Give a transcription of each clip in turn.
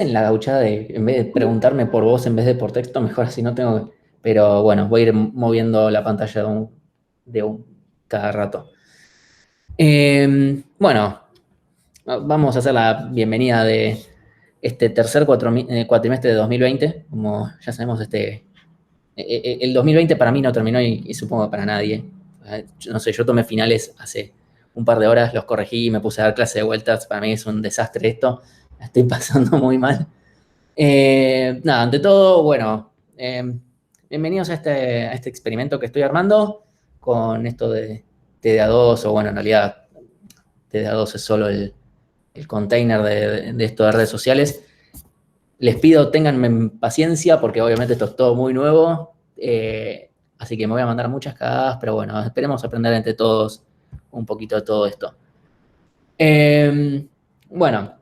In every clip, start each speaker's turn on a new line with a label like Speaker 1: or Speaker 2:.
Speaker 1: en la gauchada de, en vez de preguntarme por voz en vez de por texto, mejor así no tengo. Pero bueno, voy a ir moviendo la pantalla de un cada rato. Bueno, vamos a hacer la bienvenida de este tercer cuatrimestre de 2020. Como ya sabemos, el 2020 para mí no terminó y supongo que para nadie. No sé, yo tomé finales hace un par de horas, los corregí y me puse a dar clase de vueltas. Para mí es un desastre esto. La estoy pasando muy mal. Nada, ante todo, bueno, bienvenidos a este experimento que estoy armando con esto de TDA2, o bueno, en realidad TDA2 es solo el container de esto de redes sociales. Les pido, ténganme paciencia porque obviamente esto es todo muy nuevo, así que me voy a mandar muchas cagadas, pero bueno, esperemos aprender entre todos un poquito de todo esto. Bueno,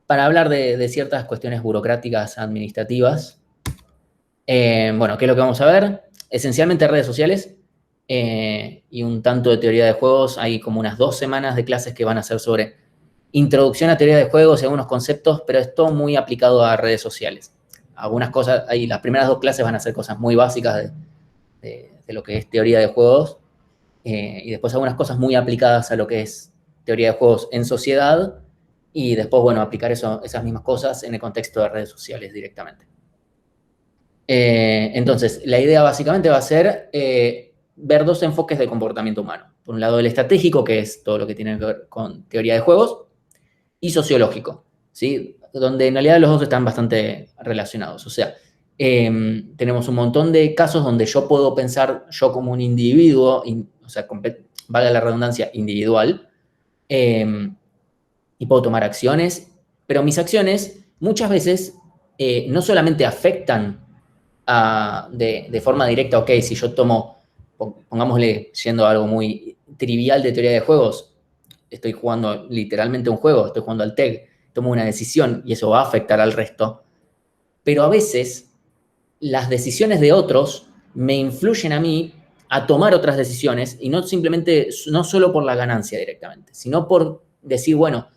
Speaker 1: para hablar de ciertas cuestiones burocráticas administrativas, bueno, ¿qué es lo que vamos a ver? Esencialmente redes sociales y un tanto de teoría de juegos. Hay como unas 2 semanas de clases que van a ser sobre introducción a teoría de juegos y algunos conceptos, pero es todo muy aplicado a redes sociales. Algunas cosas, ahí las primeras 2 clases van a ser cosas muy básicas de lo que es teoría de juegos, y después algunas cosas muy aplicadas a lo que es teoría de juegos en sociedad, y después, bueno, aplicar esas mismas cosas en el contexto de redes sociales directamente. Entonces, la idea básicamente va a ser ver 2 enfoques del comportamiento humano. Por un lado, el estratégico, que es todo lo que tiene que ver con teoría de juegos, y sociológico, ¿sí? Donde en realidad los dos están bastante relacionados. O sea, tenemos un montón de casos donde yo puedo pensar yo como un individuo, o sea, valga la redundancia, individual, y puedo tomar acciones, pero mis acciones muchas veces no solamente afectan de forma directa. Ok, si yo tomo, pongámosle, yendo a algo muy trivial de teoría de juegos, estoy jugando literalmente un juego, estoy jugando al TEG, tomo una decisión y eso va a afectar al resto, pero a veces las decisiones de otros me influyen a mí a tomar otras decisiones, y no simplemente, no solo por la ganancia directamente, sino por decir, bueno,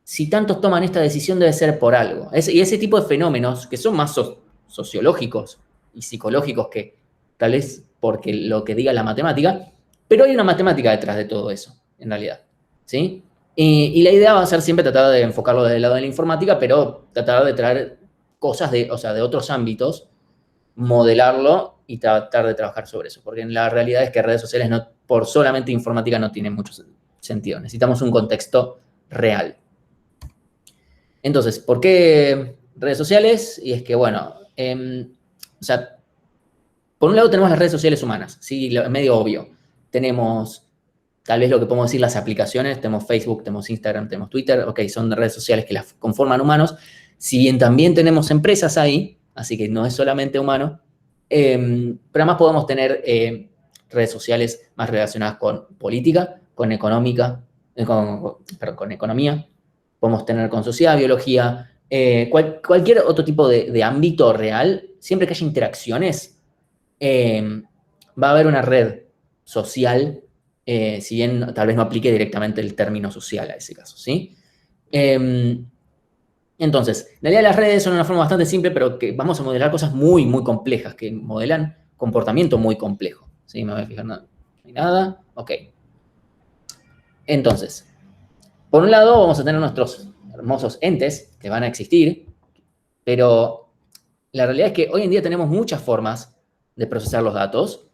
Speaker 1: si tantos toman esta decisión debe ser por algo. Y ese tipo de fenómenos que son más sociológicos y psicológicos que tal vez porque lo que diga la matemática, pero hay una matemática detrás de todo eso, en realidad. ¿Sí? Y la idea va a ser siempre tratar de enfocarlo desde el lado de la informática, pero tratar de traer cosas o sea, de otros ámbitos, modelarlo y tratar de trabajar sobre eso. Porque la realidad es que redes sociales, no, por solamente informática, no tiene mucho sentido. Necesitamos un contexto real. Entonces, ¿por qué redes sociales? Y es que, bueno, o sea, por un lado tenemos las redes sociales humanas, ¿sí? Medio obvio. Tenemos, tal vez lo que podemos decir, las aplicaciones. Tenemos Facebook, tenemos Instagram, tenemos Twitter. Ok, son redes sociales que las conforman humanos. Si bien también tenemos empresas ahí, así que no es solamente humano, pero además podemos tener redes sociales más relacionadas con política, con económica, con economía. Podemos tener con sociedad, biología, cualquier otro tipo de ámbito real. Siempre que haya interacciones, va a haber una red social, si bien tal vez no aplique directamente el término social a ese caso, ¿sí? Entonces, la idea de las redes son una forma bastante simple, pero que vamos a modelar cosas muy, muy complejas, que modelan comportamiento muy complejo. ¿Sí? Me voy a fijar, no hay nada. Ok. Entonces, por un lado vamos a tener nuestros hermosos entes que van a existir, pero la realidad es que hoy en día tenemos muchas formas de procesar los datos.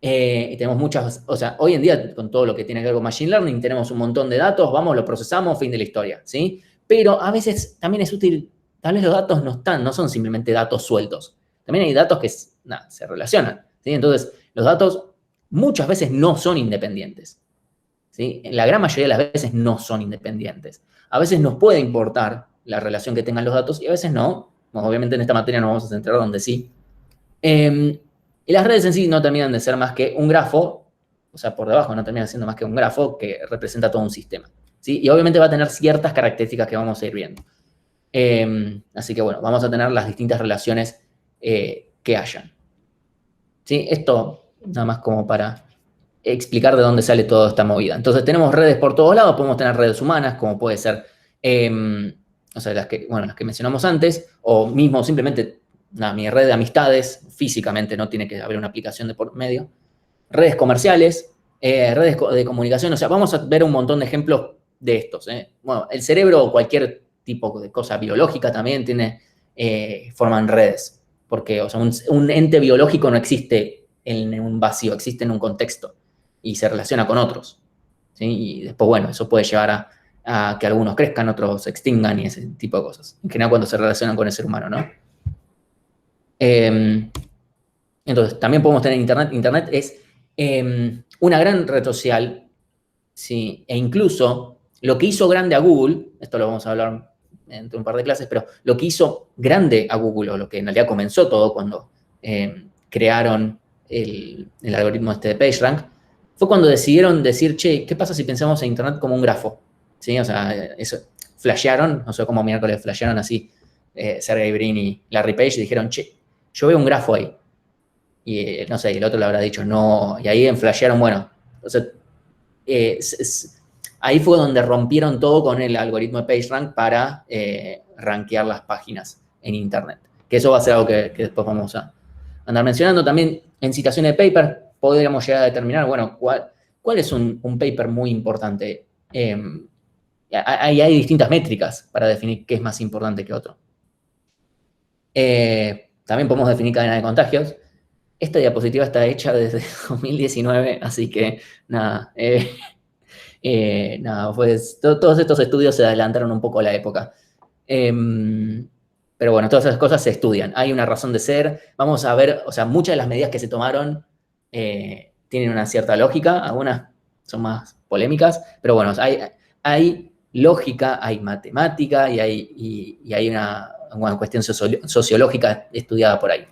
Speaker 1: Y tenemos muchas, o sea, hoy en día con todo lo que tiene que ver con Machine Learning, tenemos un montón de datos, vamos, lo procesamos, fin de la historia, ¿sí? Pero a veces también es útil, tal vez los datos no son simplemente datos sueltos. También hay datos que se relacionan, ¿sí? Entonces, los datos muchas veces no son independientes, ¿sí? La gran mayoría de las veces no son independientes. A veces nos puede importar la relación que tengan los datos y a veces no. Bueno, obviamente en esta materia nos vamos a centrar donde sí. Y las redes en sí no terminan de ser más que un grafo, o sea, por debajo no terminan siendo más que un grafo que representa todo un sistema, ¿sí? Y obviamente va a tener ciertas características que vamos a ir viendo. Así que bueno, vamos a tener las distintas relaciones que hayan. ¿Sí? Esto nada más como para explicar de dónde sale toda esta movida. Entonces tenemos redes por todos lados, podemos tener redes humanas, como puede ser, o sea, las que mencionamos antes, o mismo simplemente mi red de amistades, físicamente, no tiene que haber una aplicación de por medio, redes comerciales, redes de comunicación, o sea, vamos a ver un montón de ejemplos de estos. Bueno, el cerebro o cualquier tipo de cosa biológica también forman redes, porque o sea, un ente biológico no existe en un vacío, existe en un contexto y se relaciona con otros, ¿sí? Y después, bueno, eso puede llevar a que algunos crezcan, otros se extingan y ese tipo de cosas. En general cuando se relacionan con el ser humano, ¿no? Entonces, también podemos tener Internet. Internet es una gran red social, ¿sí? E incluso lo que hizo grande a Google, esto lo vamos a hablar entre un par de clases, pero lo que hizo grande a Google, o lo que en realidad comenzó todo cuando crearon el algoritmo de PageRank, fue cuando decidieron decir, che, ¿qué pasa si pensamos en Internet como un grafo? ¿Sí? O sea, eso, flashearon, no sé cómo miércoles flashearon así, Sergey Brin y Larry Page, y dijeron, che, yo veo un grafo ahí. Y no sé, el otro le habrá dicho no, y ahí flashearon, bueno, o sea, ahí fue donde rompieron todo con el algoritmo de PageRank para rankear las páginas en Internet. Que eso va a ser algo que después vamos a andar mencionando. También en citaciones de paper podríamos llegar a determinar, bueno, cuál es un paper muy importante. Hay distintas métricas para definir qué es más importante que otro. También podemos definir cadena de contagios. Esta diapositiva está hecha desde 2019, así que nada, pues todos estos estudios se adelantaron un poco a la época. Pero bueno, todas esas cosas se estudian. Hay una razón de ser. Vamos a ver, o sea, muchas de las medidas que se tomaron tienen una cierta lógica, algunas son más polémicas, pero bueno, hay lógica, hay matemática y hay una cuestión sociológica estudiada por ahí.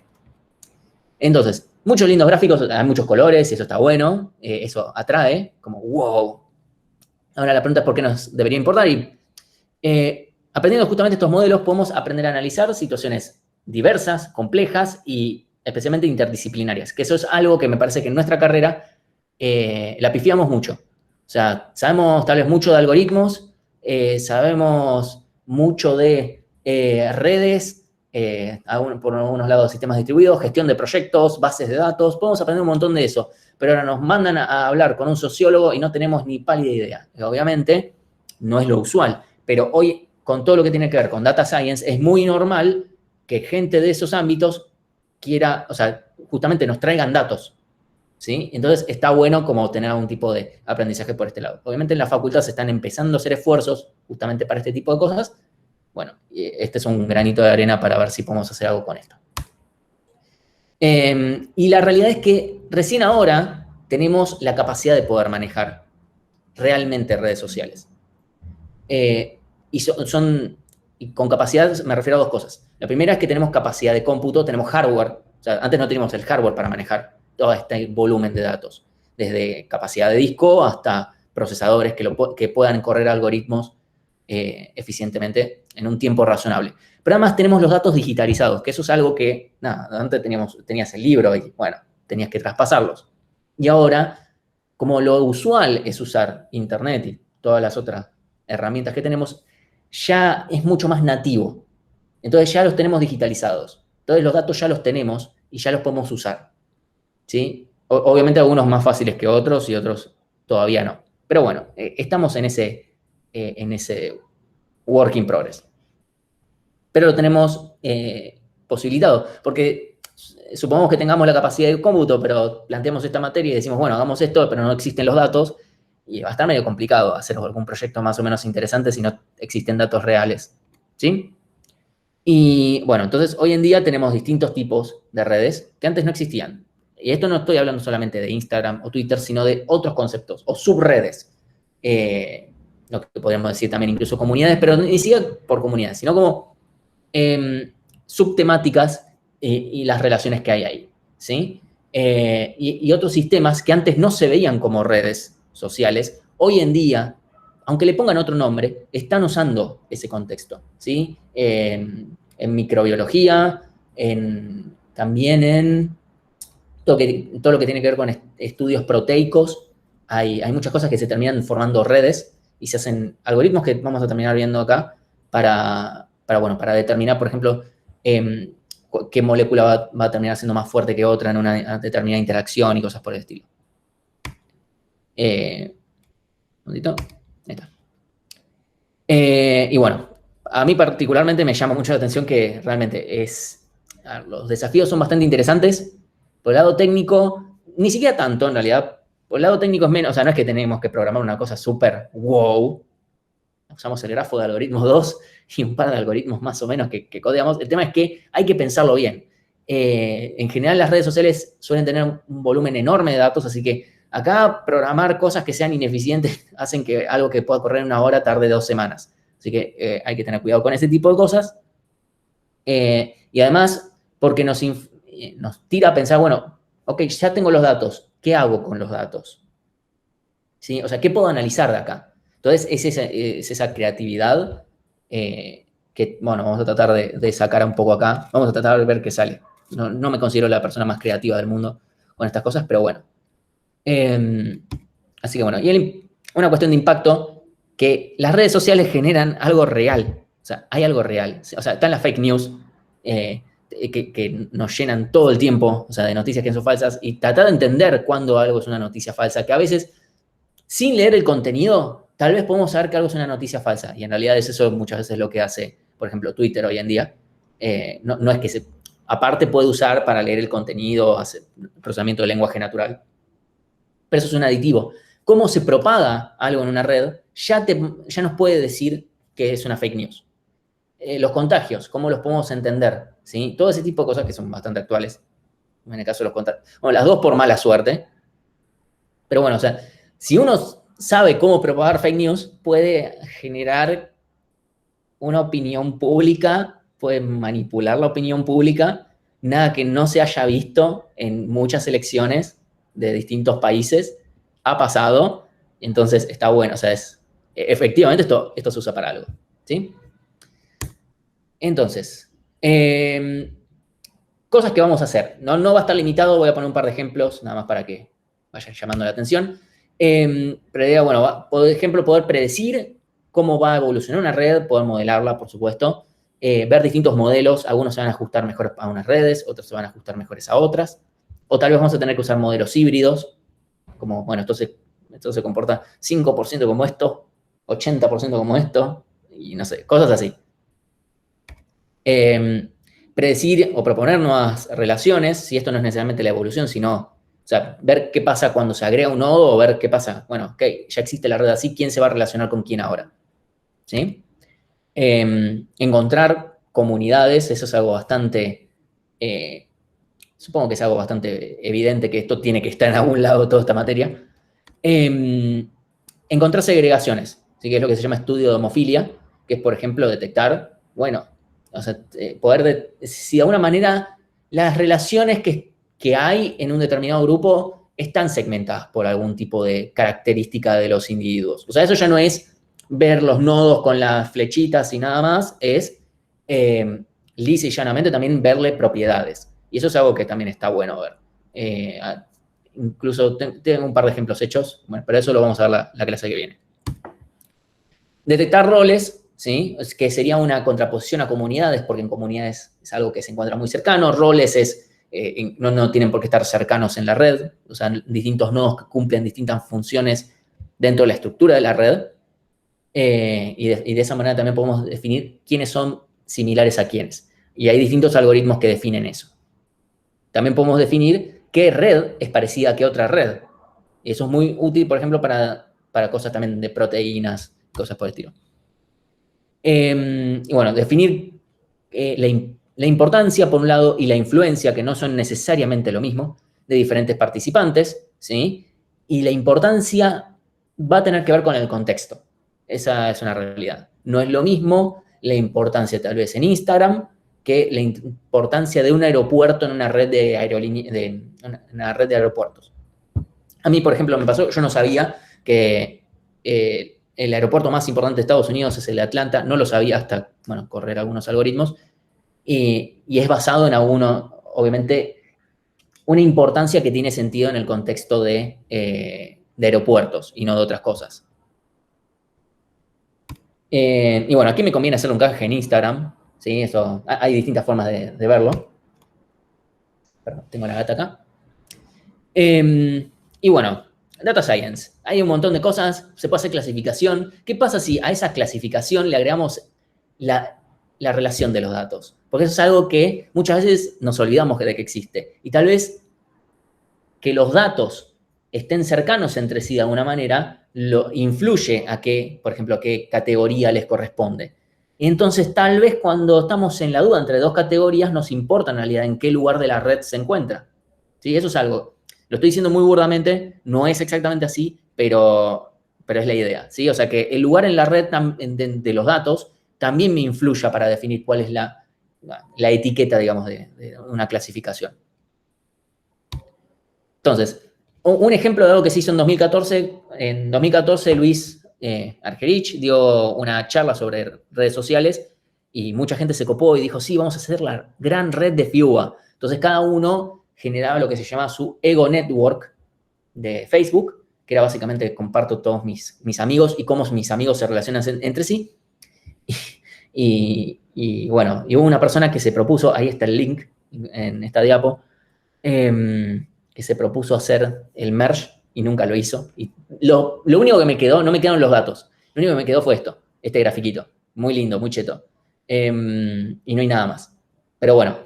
Speaker 1: Entonces, muchos lindos gráficos, hay muchos colores, y eso está bueno, eso atrae, como wow. Ahora la pregunta es por qué nos debería importar. Y aprendiendo justamente estos modelos, podemos aprender a analizar situaciones diversas, complejas y especialmente interdisciplinarias, que eso es algo que me parece que en nuestra carrera la pifiamos mucho. O sea, sabemos tal vez mucho de algoritmos, sabemos mucho de redes, por algunos lados sistemas distribuidos, gestión de proyectos, bases de datos, podemos aprender un montón de eso, pero ahora nos mandan a hablar con un sociólogo y no tenemos ni pálida idea. Obviamente no es lo usual, pero hoy con todo lo que tiene que ver con data science es muy normal que gente de esos ámbitos quiera, o sea, justamente nos traigan datos, ¿sí? Entonces está bueno como tener algún tipo de aprendizaje por este lado. Obviamente en la facultad se están empezando a hacer esfuerzos justamente para este tipo de cosas. Bueno, este es un granito de arena para ver si podemos hacer algo con esto. Y la realidad es que recién ahora tenemos la capacidad de poder manejar realmente redes sociales. Y con capacidad me refiero a dos cosas. La primera es que tenemos capacidad de cómputo, tenemos hardware. O sea, antes no teníamos el hardware para manejar todo este volumen de datos. Desde capacidad de disco hasta procesadores que puedan correr algoritmos eficientemente en un tiempo razonable. Pero además tenemos los datos digitalizados, que eso es algo que, nada, antes tenías el libro y, bueno, tenías que traspasarlos. Y ahora, como lo usual es usar Internet y todas las otras herramientas que tenemos, ya es mucho más nativo. Entonces ya los tenemos digitalizados. Entonces los datos ya los tenemos y ya los podemos usar. ¿Sí? Obviamente algunos más fáciles que otros y otros todavía no. Pero bueno, estamos en ese work in progress. Pero lo tenemos posibilitado, porque supongamos que tengamos la capacidad de cómputo, pero planteamos esta materia y decimos, bueno, hagamos esto, pero no existen los datos, y va a estar medio complicado hacer algún proyecto más o menos interesante si no existen datos reales, ¿sí? Y bueno, entonces hoy en día tenemos distintos tipos de redes que antes no existían. Y esto no estoy hablando solamente de Instagram o Twitter, sino de otros conceptos o subredes. Lo que podríamos decir también incluso comunidades, pero ni siquiera por comunidades, sino como subtemáticas y las relaciones que hay ahí, ¿sí? Y otros sistemas que antes no se veían como redes sociales, hoy en día, aunque le pongan otro nombre, están usando ese contexto, ¿sí? En microbiología, también en todo lo que tiene que ver con estudios proteicos, hay muchas cosas que se terminan formando redes y se hacen algoritmos que vamos a terminar viendo acá, para determinar, por ejemplo, qué molécula va a terminar siendo más fuerte que otra en una determinada interacción y cosas por el estilo. Un momentito. Ahí está. Y bueno, a mí particularmente me llama mucho la atención que realmente los desafíos son bastante interesantes. Por el lado técnico, ni siquiera tanto en realidad. Por el lado técnico es menos, o sea, no es que tenemos que programar una cosa súper wow. Usamos el grafo de algoritmos 2 y un par de algoritmos más o menos que codeamos. El tema es que hay que pensarlo bien. En general las redes sociales suelen tener un volumen enorme de datos, así que acá programar cosas que sean ineficientes hacen que algo que pueda correr en 1 hora tarde 2 semanas. Así que hay que tener cuidado con ese tipo de cosas. Y además, porque nos tira a pensar, bueno, ok, ya tengo los datos, ¿qué hago con los datos? ¿Sí? O sea, ¿qué puedo analizar de acá? Entonces, es esa creatividad que, bueno, vamos a tratar de sacar un poco acá. Vamos a tratar de ver qué sale. No me considero la persona más creativa del mundo con estas cosas, pero bueno. Así que bueno, y una cuestión de impacto, que las redes sociales generan algo real. O sea, hay algo real. O sea, están las fake news que nos llenan todo el tiempo, o sea, de noticias que son falsas, y tratar de entender cuándo algo es una noticia falsa, que a veces, sin leer el contenido, tal vez podemos saber que algo es una noticia falsa, y en realidad es eso muchas veces lo que hace, por ejemplo, Twitter hoy en día. No es que aparte puede usar para leer el contenido, hacer procesamiento de lenguaje natural, pero eso es un aditivo. Cómo se propaga algo en una red ya nos puede decir que es una fake news. Los contagios, cómo los podemos entender, ¿sí? Todo ese tipo de cosas que son bastante actuales. En el caso de los contagios. Bueno, las dos por mala suerte. Pero bueno, o sea, si uno sabe cómo propagar fake news, puede generar una opinión pública, puede manipular la opinión pública, nada que no se haya visto en muchas elecciones de distintos países, ha pasado, entonces está bueno, o sea, efectivamente esto se usa para algo, ¿sí? Entonces, cosas que vamos a hacer. No va a estar limitado, voy a poner un par de ejemplos, nada más para que vayan llamando la atención. Pero bueno, por ejemplo, poder predecir cómo va a evolucionar una red, poder modelarla, por supuesto, ver distintos modelos, algunos se van a ajustar mejor a unas redes, otros se van a ajustar mejores a otras, o tal vez vamos a tener que usar modelos híbridos, como, bueno, esto se comporta 5% como esto, 80% como esto, y no sé, cosas así. Predecir o proponer nuevas relaciones, si esto no es necesariamente la evolución, sino, o sea, ver qué pasa cuando se agrega un nodo o ver qué pasa, bueno, ok, ya existe la red así, ¿quién se va a relacionar con quién ahora? ¿Sí? Encontrar comunidades, eso es algo bastante, supongo que es algo bastante evidente que esto tiene que estar en algún lado, toda esta materia. Encontrar segregaciones, ¿sí? Que es lo que se llama estudio de homofilia, que es, por ejemplo, detectar, bueno, o sea, si de alguna manera las relaciones que hay en un determinado grupo están segmentadas por algún tipo de característica de los individuos. O sea, eso ya no es ver los nodos con las flechitas y nada más, es lisa y llanamente también verle propiedades. Y eso es algo que también está bueno ver. Incluso tengo un par de ejemplos hechos, bueno, pero eso lo vamos a ver la clase que viene. Detectar roles, ¿sí? Que sería una contraposición a comunidades, porque en comunidades es algo que se encuentra muy cercano. Roles no tienen por qué estar cercanos en la red, o sea, distintos nodos que cumplen distintas funciones dentro de la estructura de la red. Y de esa manera también podemos definir quiénes son similares a quiénes. Y hay distintos algoritmos que definen eso. También podemos definir qué red es parecida a qué otra red. Y eso es muy útil, por ejemplo, para cosas también de proteínas, cosas por el estilo. Y bueno, definir la importancia, por un lado, y la influencia, que no son necesariamente lo mismo, de diferentes participantes, ¿sí? Y la importancia va a tener que ver con el contexto. Esa es una realidad. No es lo mismo la importancia tal vez en Instagram que la importancia de un aeropuerto en una red una red de aeropuertos. A mí, por ejemplo, me pasó, yo no sabía que el aeropuerto más importante de Estados Unidos es el de Atlanta, no lo sabía hasta, bueno, correr algunos algoritmos, y es basado en obviamente, una importancia que tiene sentido en el contexto de aeropuertos y no de otras cosas. Y bueno, aquí me conviene hacer un canje en Instagram, ¿sí? Eso, hay distintas formas de verlo. Perdón, tengo la gata acá. Y bueno, Data Science. Hay un montón de cosas, se puede hacer clasificación. ¿Qué pasa si a esa clasificación le agregamos la relación de los datos? Porque eso es algo que muchas veces nos olvidamos de que existe. Y tal vez que los datos estén cercanos entre sí de alguna manera, lo influye a qué, por ejemplo, a qué categoría les corresponde. Y entonces, tal vez cuando estamos en la duda entre dos categorías, nos importa en realidad en qué lugar de la red se encuentra. ¿Sí? Eso es algo. Lo estoy diciendo muy burdamente, no es exactamente así, pero es la idea. ¿Sí? O sea que el lugar en la red de los datos también me influya para definir cuál es la etiqueta, digamos, de una clasificación. Entonces, un ejemplo de algo que se hizo en 2014. En 2014, Luis Argerich dio una charla sobre redes sociales y mucha gente se copó y dijo, sí, vamos a hacer la gran red de FIUA. Entonces, cada uno generaba lo que se llama su Ego Network de Facebook, que era básicamente comparto todos mis amigos y cómo mis amigos se relacionan entre sí. Y bueno, y hubo una persona que se propuso, ahí está el link en esta diapo, que se propuso hacer el merge y nunca lo hizo. Y lo único que me quedó, no me quedaron los datos, lo único que me quedó fue esto, este grafiquito. Muy lindo, muy cheto. Y no hay nada más. Pero bueno,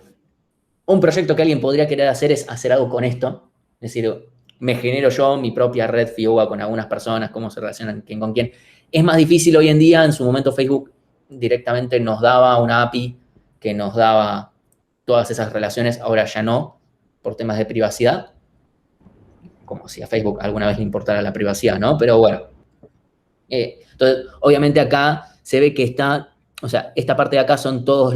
Speaker 1: un proyecto que alguien podría querer hacer es hacer algo con esto. Es decir, me genero yo mi propia red FIUA con algunas personas, cómo se relacionan quién con quién. Es más difícil hoy en día. En su momento Facebook directamente nos daba una API que nos daba todas esas relaciones, ahora ya no, por temas de privacidad, como si a Facebook alguna vez le importara la privacidad, ¿no? Pero bueno. Entonces, obviamente acá se ve que está, o sea, esta parte de acá son toda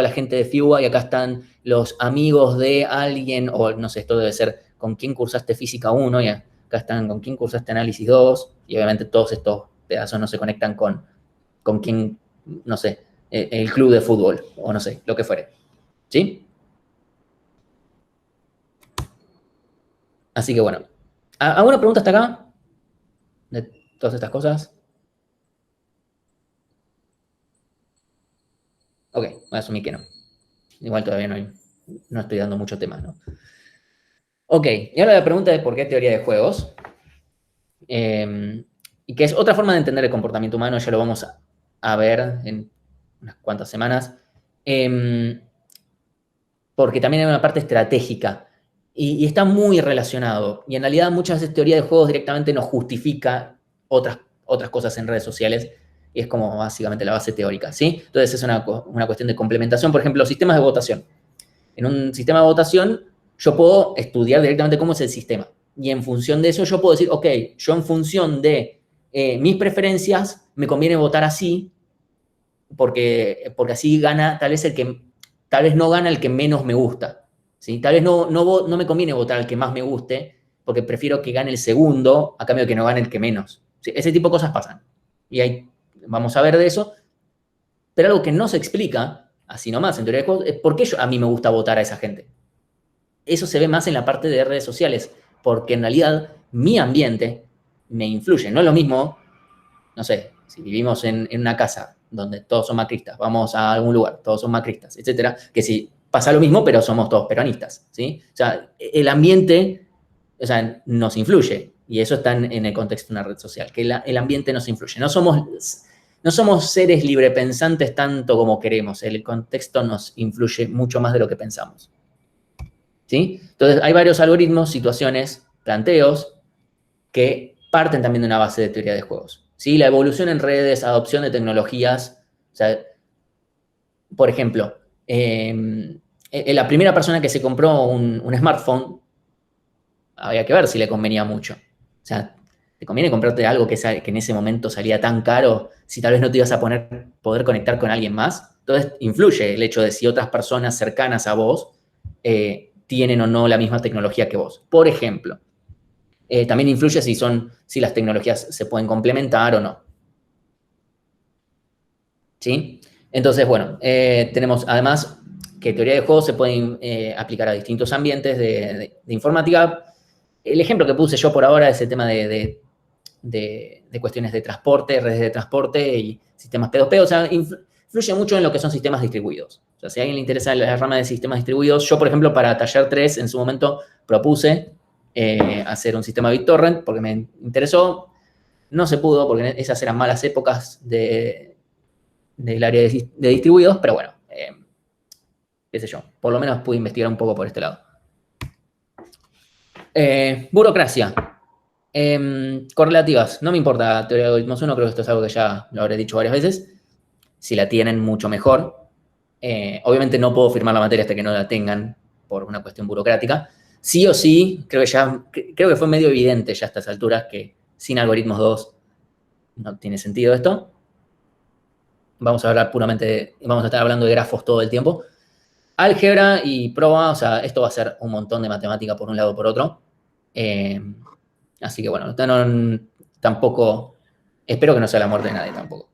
Speaker 1: la gente de FIUA y acá están los amigos de alguien, o no sé, esto debe ser con quién cursaste física 1 y acá están con quién cursaste análisis 2 y obviamente todos estos pedazos no se conectan con quién, no sé, el club de fútbol o no sé, lo que fuere. ¿Sí? Así que bueno. ¿Alguna pregunta hasta acá? De todas estas cosas. Ok, voy a asumir que no. Igual todavía no estoy dando mucho tema, ¿no? Ok, y ahora la pregunta es por qué teoría de juegos. Y que es otra forma de entender el comportamiento humano, ya lo vamos a ver en unas cuantas semanas. Porque también hay una parte estratégica y está muy relacionado. Y en realidad muchas veces teoría de juegos directamente nos justifica otras cosas en redes sociales y es como básicamente la base teórica, ¿sí? Entonces es una cuestión de complementación. Por ejemplo, los sistemas de votación. En un sistema de votación yo puedo estudiar directamente cómo es el sistema y en función de eso yo puedo decir, ok, yo en función de mis preferencias me conviene votar así porque así gana tal vez tal vez no gana el que menos me gusta. ¿Sí? Tal vez no me conviene votar al que más me guste, porque prefiero que gane el segundo a cambio de que no gane el que menos. ¿Sí? Ese tipo de cosas pasan. Y ahí vamos a ver de eso. Pero algo que no se explica, así nomás, en teoría de juegos, es por qué a mí me gusta votar a esa gente. Eso se ve más en la parte de redes sociales, porque en realidad mi ambiente me influye. No es lo mismo, no sé, si vivimos en una casa donde todos son macristas, vamos a algún lugar, todos son macristas, etcétera, que si pasa lo mismo, pero somos todos peronistas, ¿sí? O sea, el ambiente, o sea, nos influye, y eso está en el contexto de una red social, que el ambiente nos influye. No somos seres librepensantes tanto como queremos, el contexto nos influye mucho más de lo que pensamos, ¿sí? Entonces, hay varios algoritmos, situaciones, planteos, que parten también de una base de teoría de juegos. ¿Sí? La evolución en redes, adopción de tecnologías. O sea, por ejemplo, la primera persona que se compró un smartphone, había que ver si le convenía mucho. O sea, ¿te conviene comprarte algo que en ese momento salía tan caro si tal vez no te ibas a poder conectar con alguien más? Entonces, influye el hecho de si otras personas cercanas a vos tienen o no la misma tecnología que vos. Por ejemplo, también influye si las tecnologías se pueden complementar o no. ¿Sí? Entonces, bueno, tenemos además que teoría de juegos se puede aplicar a distintos ambientes de informática. El ejemplo que puse yo por ahora es el tema de de cuestiones de transporte, redes de transporte y sistemas P2P. O sea, influye mucho en lo que son sistemas distribuidos. O sea, si a alguien le interesa la rama de sistemas distribuidos, yo, por ejemplo, para Taller 3 en su momento propuse hacer un sistema BitTorrent porque me interesó. No se pudo porque esas eran malas épocas del área de distribuidos, pero bueno, qué sé yo, por lo menos pude investigar un poco por este lado. Burocracia. Correlativas. No me importa teoría de algoritmos 1, creo que esto es algo que ya lo habré dicho varias veces. Si la tienen, mucho mejor. Obviamente no puedo firmar la materia hasta que no la tengan por una cuestión burocrática. Sí o sí, creo que fue medio evidente ya a estas alturas que sin algoritmos 2 no tiene sentido esto. Vamos a estar hablando de grafos todo el tiempo. Álgebra y proba, o sea, esto va a ser un montón de matemática por un lado o por otro. Así que bueno, tampoco, espero que no sea la muerte de nadie tampoco.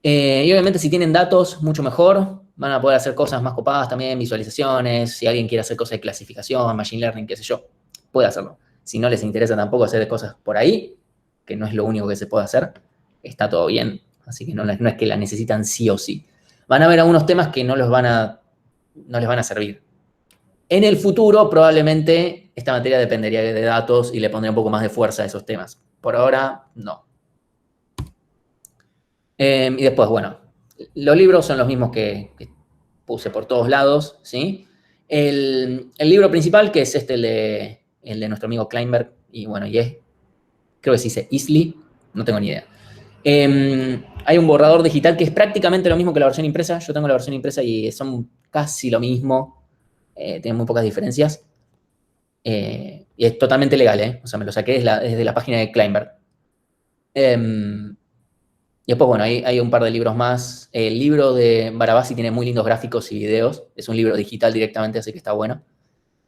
Speaker 1: Y obviamente si tienen datos, mucho mejor. Van a poder hacer cosas más copadas también, visualizaciones. Si alguien quiere hacer cosas de clasificación, machine learning, qué sé yo, puede hacerlo. Si no les interesa tampoco hacer cosas por ahí, que no es lo único que se puede hacer, está todo bien. Así que no es que la necesitan sí o sí. Van a haber algunos temas que no les van a servir. En el futuro, probablemente, esta materia dependería de datos y le pondría un poco más de fuerza a esos temas. Por ahora, no. Y después, bueno, los libros son los mismos que puse por todos lados, ¿sí? El libro principal, que es el de nuestro amigo Kleinberg, y bueno, creo que se dice Easley, no tengo ni idea. Hay un borrador digital que es prácticamente lo mismo que la versión impresa. Yo tengo la versión impresa y son casi lo mismo. Tienen muy pocas diferencias. Y es totalmente legal, O sea, me lo saqué desde la página de Kleinberg. Y después, bueno, hay un par de libros más. El libro de Barabasi tiene muy lindos gráficos y videos. Es un libro digital directamente, así que está bueno.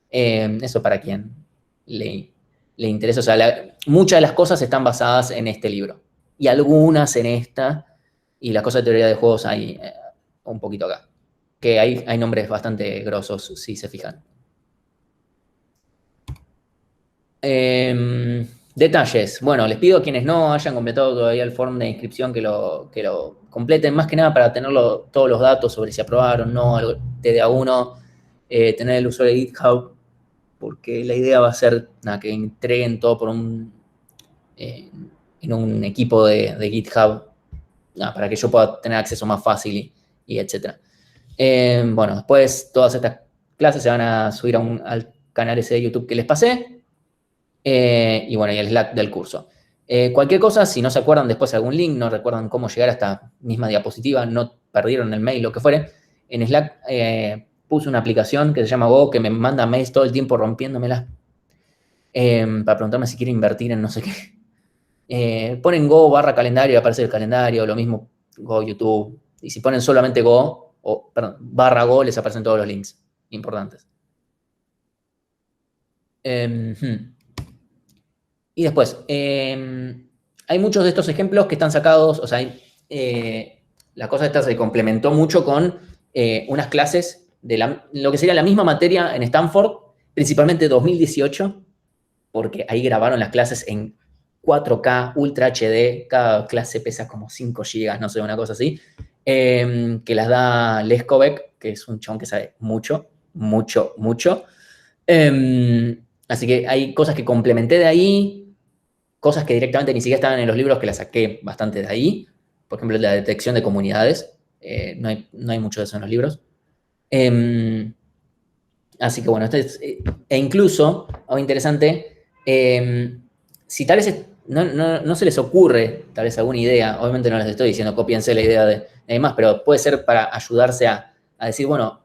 Speaker 1: Eso para quien le interesa. O sea, muchas de las cosas están basadas en este libro. Y algunas en esta. Y las cosas de teoría de juegos hay un poquito acá. Que hay nombres bastante grosos, si se fijan. Detalles. Bueno, les pido a quienes no hayan completado todavía el form de inscripción que lo completen, más que nada para tener todos los datos sobre si aprobaron o no, TDA1, tener el usuario de GitHub, porque la idea va a ser que entreguen todo en un equipo de GitHub, para que yo pueda tener acceso más fácil y etc. Bueno, después todas estas clases se van a subir al canal ese de YouTube que les pasé. Y bueno, y el Slack del curso. Cualquier cosa, si no se acuerdan después de algún link, no recuerdan cómo llegar a esta misma diapositiva, no perdieron el mail, lo que fuere, en Slack puse una aplicación que se llama Go, que me manda mails todo el tiempo rompiéndomelas para preguntarme si quiero invertir en no sé qué. Ponen Go / calendario y aparece el calendario, lo mismo Go YouTube. Y si ponen solamente Go, perdón, /Go, les aparecen todos los links importantes. Y después, hay muchos de estos ejemplos que están sacados, o sea, la cosa esta se complementó mucho con unas clases de lo que sería la misma materia en Stanford, principalmente 2018, porque ahí grabaron las clases en 4K, Ultra HD, cada clase pesa como 5 GB, no sé, una cosa así, que las da Leskovec, que es un chabón que sabe mucho, mucho, mucho. Así que hay cosas que complementé de ahí, cosas que directamente ni siquiera estaban en los libros, que las saqué bastante de ahí. Por ejemplo, la detección de comunidades. No hay mucho de eso en los libros. Así que bueno, e incluso, algo interesante, si tal vez no se les ocurre tal vez alguna idea, obviamente no les estoy diciendo copiense la idea de demás, pero puede ser para ayudarse a decir, bueno,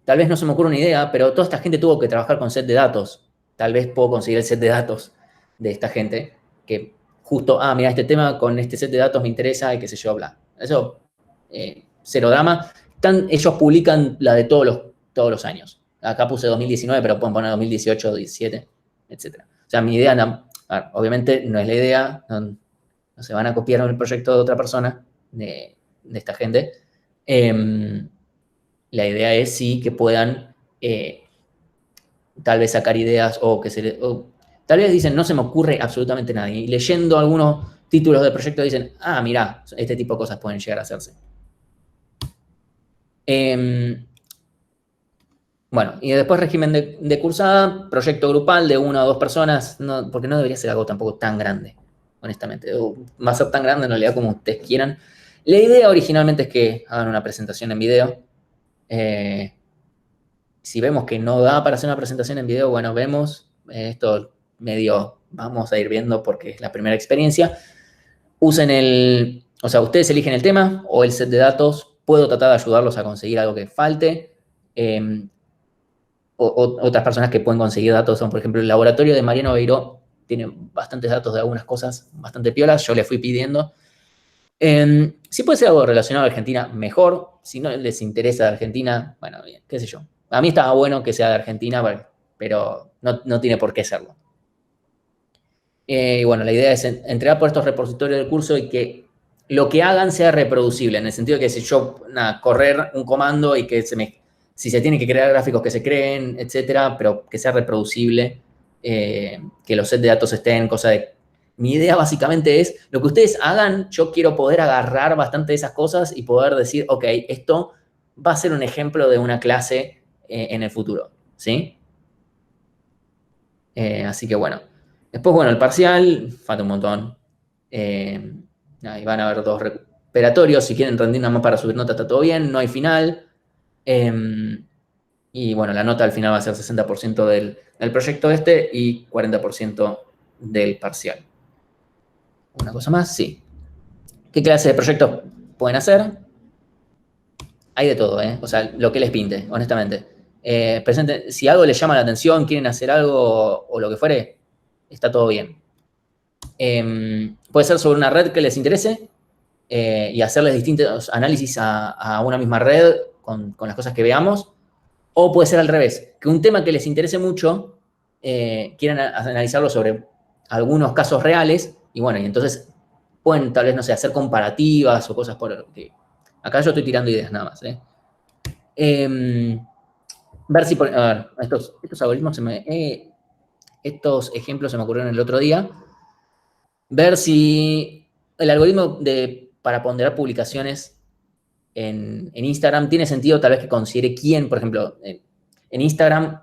Speaker 1: tal vez no se me ocurre una idea, pero toda esta gente tuvo que trabajar con set de datos. Tal vez puedo conseguir el set de datos de esta gente que justo, mira, este tema con este set de datos me interesa y qué sé yo, bla. Eso, cero drama. Ellos publican la de todos los años. Acá puse 2019, pero pueden poner 2018, 2017, etc. O sea, mi idea, obviamente no es la idea, no se van a copiar el proyecto de otra persona, de esta gente. La idea es sí que puedan tal vez sacar ideas o tal vez dicen, no se me ocurre absolutamente nada. Y leyendo algunos títulos de proyecto dicen, ah, mirá, este tipo de cosas pueden llegar a hacerse. Bueno, y después régimen de cursada, proyecto grupal de 1 o 2 personas, no, porque no debería ser algo tampoco tan grande, honestamente. O va a ser tan grande en realidad como ustedes quieran. La idea originalmente es que hagan una presentación en video. Si vemos que no da para hacer una presentación en video, bueno, vemos. Esto medio vamos a ir viendo porque es la primera experiencia. Usen o sea, ustedes eligen el tema o el set de datos. Puedo tratar de ayudarlos a conseguir algo que falte. Otras personas que pueden conseguir datos son, por ejemplo, el laboratorio de Mariano Beiró tiene bastantes datos de algunas cosas bastante piolas. Yo le fui pidiendo. Si puede ser algo relacionado a Argentina, mejor. Si no les interesa Argentina, bueno, bien, qué sé yo. A mí estaba bueno que sea de Argentina, pero no tiene por qué serlo. Y bueno, la idea es entregar por estos repositorios del curso y que lo que hagan sea reproducible, en el sentido de que si yo, correr un comando y que si se tienen que crear gráficos que se creen, etcétera, pero que sea reproducible, que los sets de datos estén, cosa de... Mi idea básicamente es, lo que ustedes hagan, yo quiero poder agarrar bastante de esas cosas y poder decir, ok, esto va a ser un ejemplo de una clase en el futuro, ¿sí? Así que bueno. Después, bueno, el parcial, falta un montón. Ahí van a haber 2 recuperatorios. Si quieren rendir nada más para subir nota, está todo bien. No hay final. Y bueno, la nota al final va a ser 60% del proyecto y 40% del parcial. ¿Una cosa más? Sí. ¿Qué clase de proyectos pueden hacer? Hay de todo, ¿eh? O sea, lo que les pinte, honestamente. Si algo les llama la atención, quieren hacer algo o lo que fuere, está todo bien. Puede ser sobre una red que les interese y hacerles distintos análisis a una misma red con las cosas que veamos. O puede ser al revés, que un tema que les interese mucho quieran analizarlo sobre algunos casos reales y bueno, y entonces pueden tal vez, no sé, hacer comparativas o cosas por el que... Acá yo estoy tirando ideas nada más. Ver si... a ver, estos algoritmos estos ejemplos se me ocurrieron el otro día. Ver si el algoritmo para ponderar publicaciones en Instagram tiene sentido tal vez que considere quién, por ejemplo, en Instagram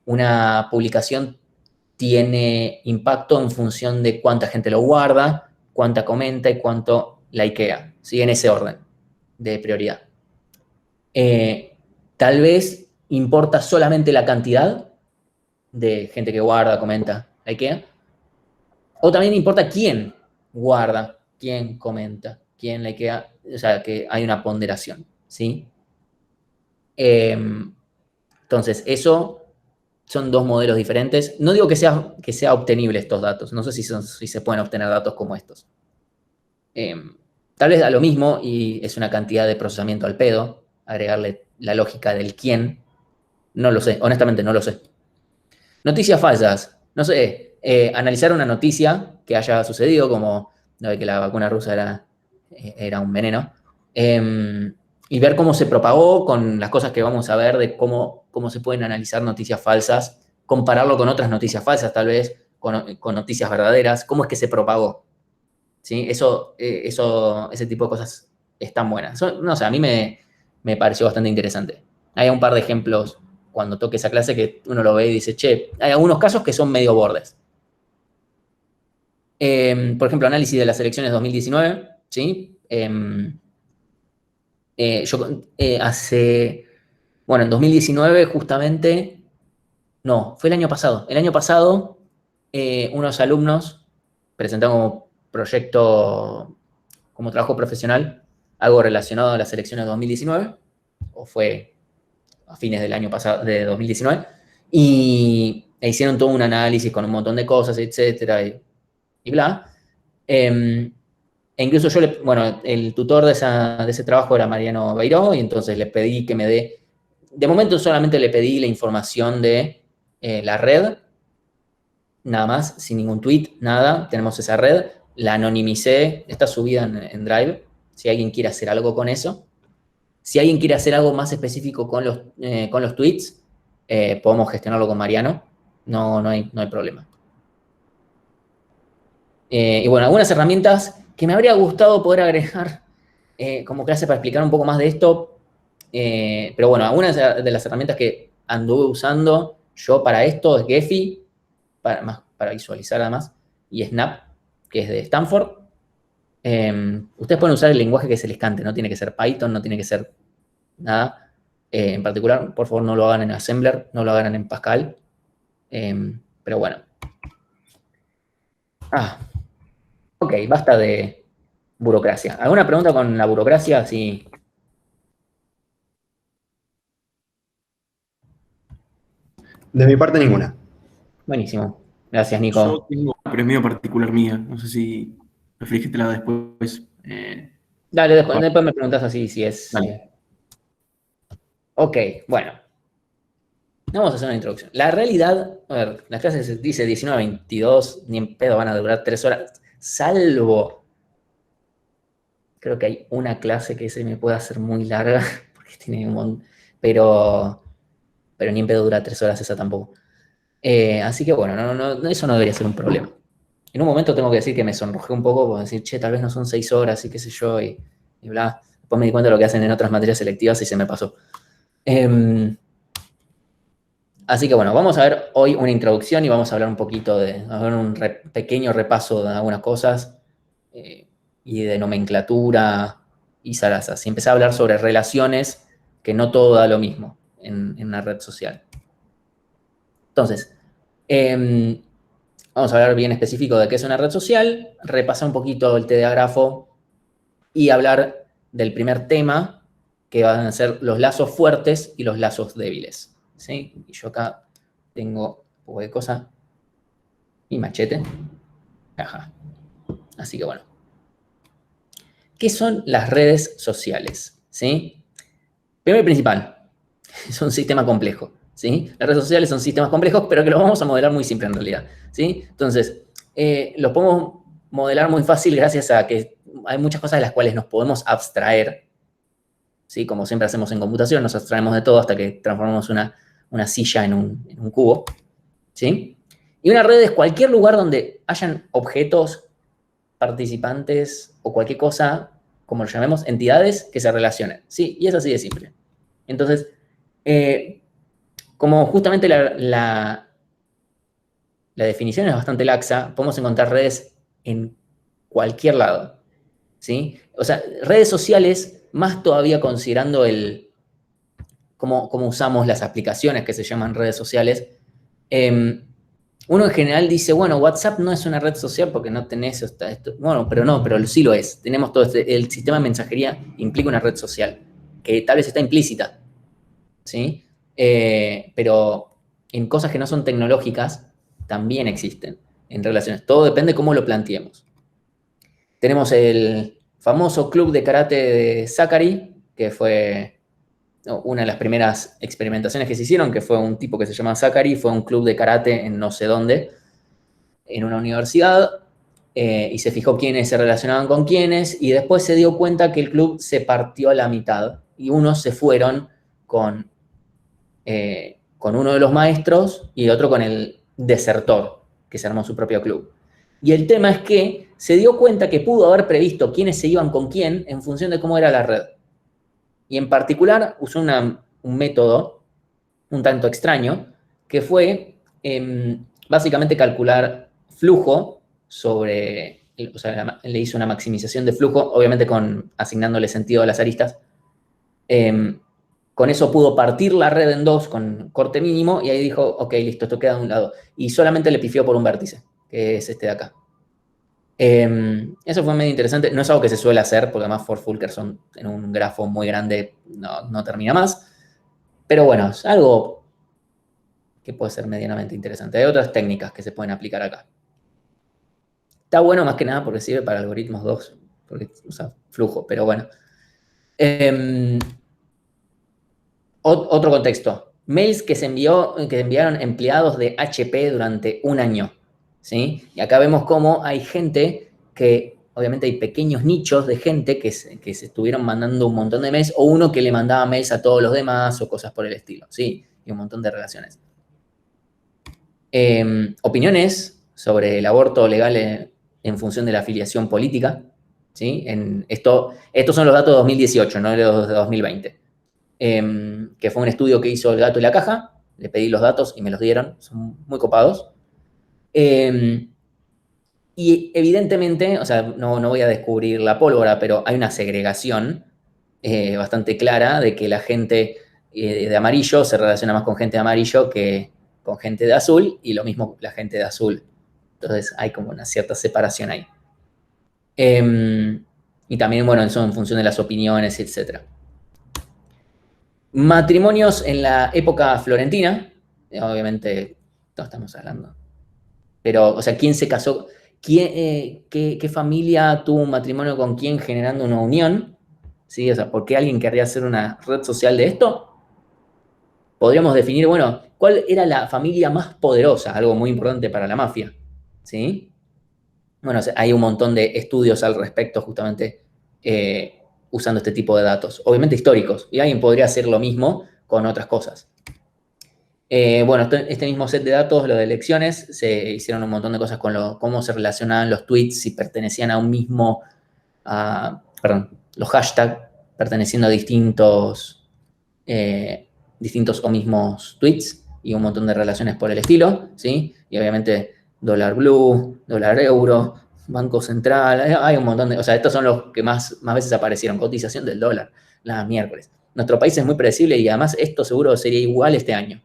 Speaker 1: una publicación tiene impacto en función de cuánta gente lo guarda, cuánta comenta y cuánto likea, ¿sí? En ese orden de prioridad. Tal vez importa solamente la cantidad de gente que guarda, comenta, likea, o también importa quién guarda, quién comenta, quién likea, o sea, que hay una ponderación, ¿sí? Entonces, eso son 2 modelos diferentes. No digo que sea obtenible estos datos, no sé si se pueden obtener datos como estos. Tal vez da lo mismo y es una cantidad de procesamiento al pedo, agregarle la lógica del quién, no lo sé, honestamente no lo sé. Noticias falsas, no sé, analizar una noticia que haya sucedido, como lo de que la vacuna rusa era un veneno, y ver cómo se propagó con las cosas que vamos a ver de cómo se pueden analizar noticias falsas, compararlo con otras noticias falsas, tal vez, con noticias verdaderas, cómo es que se propagó. ¿Sí? Ese tipo de cosas están buenas. No sé, a mí me pareció bastante interesante. Hay un par de ejemplos cuando toque esa clase que uno lo ve y dice, che, hay algunos casos que son medio bordes. Por ejemplo, análisis de las elecciones 2019, ¿sí? Bueno, en 2019 justamente, no, fue el año pasado. El año pasado, unos alumnos presentaron como proyecto, como trabajo profesional, algo relacionado a las elecciones de 2019, o fue a fines del año pasado, de 2019, e hicieron todo un análisis con un montón de cosas, etcétera, y bla. E incluso bueno, el tutor de ese trabajo era Mariano Beiró, y entonces le pedí que me de momento solamente le pedí la información de la red, nada más, sin ningún tweet, nada, tenemos esa red, la anonimicé, está subida en Drive, si alguien quiere hacer algo con eso. Si alguien quiere hacer algo más específico con los tweets, podemos gestionarlo con Mariano. no hay problema. Y bueno, algunas herramientas que me habría gustado poder agregar como clase para explicar un poco más de esto. Pero bueno, algunas de las herramientas que anduve usando yo para esto es Gephi, para visualizar además, y Snap, que es de Stanford. Ustedes pueden usar el lenguaje que se les cante, no tiene que ser Python, no tiene que ser nada en particular. Por favor, no lo hagan en Assembler, no lo hagan en Pascal. Pero bueno. Ok, basta de burocracia. ¿Alguna pregunta con la burocracia? Sí.
Speaker 2: De mi parte, ninguna.
Speaker 1: Buenísimo. Gracias,
Speaker 3: Yo
Speaker 1: Nico.
Speaker 3: tengo, pero es medio particular mía. No sé si preferís que te la haga después.
Speaker 1: Dale, después me preguntas así si es.
Speaker 3: Dale.
Speaker 1: Ok, bueno. Vamos a hacer una introducción. La realidad, a ver, las clases dice 19 a 22, ni en pedo van a durar 3 horas, salvo, creo que hay una clase que se me puede hacer muy larga, porque tiene un montón, pero ni en pedo dura 3 horas esa tampoco. Así que bueno, eso no debería ser un problema. En un momento tengo que decir que me sonrojé un poco por decir, che, tal vez no son 6 horas y qué sé yo, y bla. Después me di cuenta de lo que hacen en otras materias selectivas y se me pasó. Así que bueno, vamos a ver hoy una introducción y vamos a hablar un poquito a ver un pequeño repaso de algunas cosas y de nomenclatura y zaraza. Y empecé a hablar sobre relaciones, que no todo da lo mismo en una red social. Entonces, vamos a hablar bien específico de qué es una red social, repasar un poquito el TDA-grafo y hablar del primer tema, que van a ser los lazos fuertes y los lazos débiles. ¿Sí? Y yo acá tengo un poco de cosa y machete. Ajá. Así que bueno. ¿Qué son las redes sociales? ¿Sí? Primero y principal, es un sistema complejo. ¿Sí? Las redes sociales son sistemas complejos, pero que los vamos a modelar muy simple en realidad. ¿Sí? Entonces, los podemos modelar muy fácil gracias a que hay muchas cosas de las cuales nos podemos abstraer. ¿Sí? Como siempre hacemos en computación, nos abstraemos de todo hasta que transformamos una silla en un cubo. ¿Sí? Y una red es cualquier lugar donde hayan objetos, participantes o cualquier cosa, como lo llamemos, entidades que se relacionen. Sí, y es así de simple. Entonces, como justamente la definición es bastante laxa, podemos encontrar redes en cualquier lado. ¿Sí? O sea, redes sociales, más todavía considerando cómo usamos las aplicaciones que se llaman redes sociales, uno en general dice, bueno, WhatsApp no es una red social porque no tenés esto. Bueno, pero sí lo es. Tenemos todo el sistema de mensajería implica una red social, que tal vez está implícita, ¿sí? Pero en cosas que no son tecnológicas también existen en relaciones. Todo depende de cómo lo planteemos. Tenemos el famoso club de karate de Zachary, que fue una de las primeras experimentaciones que se hicieron, que fue un tipo que se llama Zachary, fue un club de karate en no sé dónde, en una universidad, y se fijó quiénes se relacionaban con quiénes, y después se dio cuenta que el club se partió a la mitad, y unos se fueron con uno de los maestros y el otro con el desertor, que se armó su propio club. Y el tema es que se dio cuenta que pudo haber previsto quiénes se iban con quién en función de cómo era la red. Y en particular usó un método un tanto extraño, que fue básicamente calcular flujo sobre, o sea, le hizo una maximización de flujo, obviamente asignándole sentido a las aristas. Con eso pudo partir la red en dos con corte mínimo y ahí dijo, ok, listo, esto queda de un lado. Y solamente le pifió por un vértice, que es este de acá. Eso fue medio interesante. No es algo que se suele hacer, porque además for Fulkerson en un grafo muy grande no termina más. Pero bueno, es algo que puede ser medianamente interesante. Hay otras técnicas que se pueden aplicar acá. Está bueno más que nada porque sirve para algoritmos 2, porque usa flujo, pero bueno. Otro contexto. Mails que enviaron empleados de HP durante un año. ¿Sí? Y acá vemos cómo hay gente que, obviamente hay pequeños nichos de gente que se estuvieron mandando un montón de mails, o uno que le mandaba mails a todos los demás, o cosas por el estilo. ¿Sí? Y un montón de relaciones. Opiniones sobre el aborto legal en función de la afiliación política, ¿sí? Estos son los datos de 2018, no los de 2020. Que fue un estudio que hizo El Gato y la Caja. Le pedí los datos y me los dieron, son muy copados. Y evidentemente, o sea, no voy a descubrir la pólvora, pero hay una segregación bastante clara de que la gente de amarillo se relaciona más con gente de amarillo que con gente de azul, y lo mismo la gente de azul. Entonces hay como una cierta separación ahí. Y también, bueno, eso en función de las opiniones, etc. Matrimonios en la época florentina, obviamente no estamos hablando. Pero, o sea, ¿quién se casó? ¿Qué familia tuvo un matrimonio con quién generando una unión? ¿Sí? O sea, ¿por qué alguien querría hacer una red social de esto? Podríamos definir, bueno, ¿cuál era la familia más poderosa? Algo muy importante para la mafia. ¿Sí? Bueno, o sea, hay un montón de estudios al respecto justamente usando este tipo de datos. Obviamente históricos. Y alguien podría hacer lo mismo con otras cosas. Bueno, este mismo set de datos, lo de elecciones, se hicieron un montón de cosas con cómo se relacionaban los tweets, si pertenecían a un mismo, los hashtags perteneciendo a distintos o mismos tweets, y un montón de relaciones por el estilo, ¿sí? Y obviamente dólar blue, dólar euro, Banco Central, hay un montón de, o sea, estos son los que más veces aparecieron, cotización del dólar, la miércoles. Nuestro país es muy predecible y además esto seguro sería igual este año.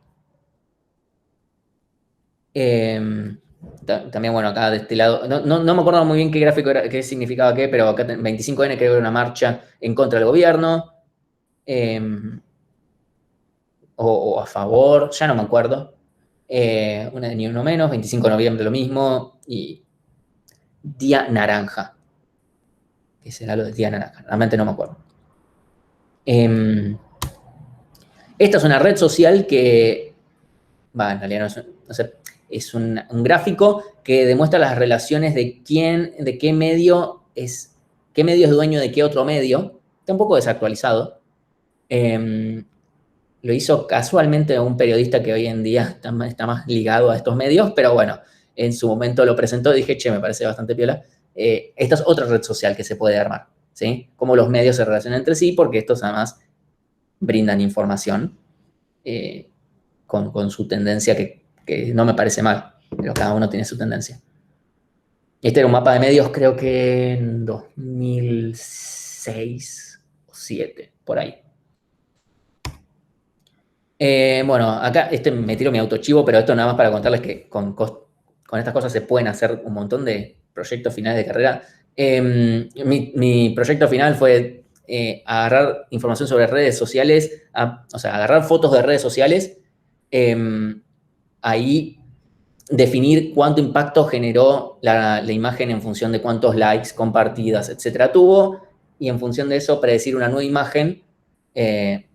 Speaker 1: También, bueno, acá de este lado, no me acuerdo muy bien qué gráfico era, qué significaba qué, pero acá 25N creo que era una marcha en contra del gobierno, o a favor, ya no me acuerdo. Una de Ni Uno Menos, 25 de noviembre lo mismo, y Día Naranja. ¿Qué será lo de Día Naranja? Realmente no me acuerdo. Esta es una red social que, en realidad no sé, es un gráfico que demuestra las relaciones de qué medio es dueño de qué otro medio. Está un poco desactualizado. Lo hizo casualmente un periodista que hoy en día está más ligado a estos medios, pero bueno, en su momento lo presentó y dije, che, me parece bastante piola. Esta es otra red social que se puede armar, ¿sí? Cómo los medios se relacionan entre sí, porque estos además brindan información con su tendencia que no me parece mal, pero cada uno tiene su tendencia. Este era un mapa de medios, creo que en 2006 o 2007, por ahí. Bueno, acá me tiro mi autochivo, pero esto nada más para contarles que con estas cosas se pueden hacer un montón de proyectos finales de carrera. Mi proyecto final fue agarrar información sobre redes sociales, o sea, agarrar fotos de redes sociales, ahí definir cuánto impacto generó la imagen en función de cuántos likes, compartidas, etcétera, tuvo, y en función de eso predecir una nueva imagen, qué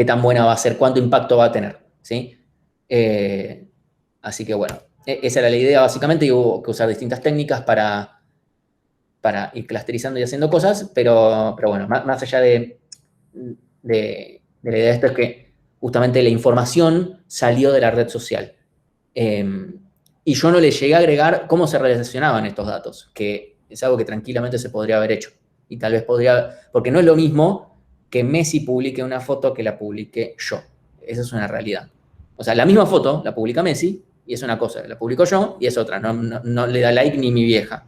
Speaker 1: tan buena va a ser, cuánto impacto va a tener, ¿sí? Así que bueno, esa era la idea básicamente, y hubo que usar distintas técnicas para ir clusterizando y haciendo cosas, pero bueno, más allá de la idea de esto es que justamente la información salió de la red social. Y yo no le llegué a agregar cómo se relacionaban estos datos, que es algo que tranquilamente se podría haber hecho. Y tal vez porque no es lo mismo que Messi publique una foto que la publique yo. Esa es una realidad. O sea, la misma foto la publica Messi y es una cosa, la publico yo y es otra. No le da like ni mi vieja.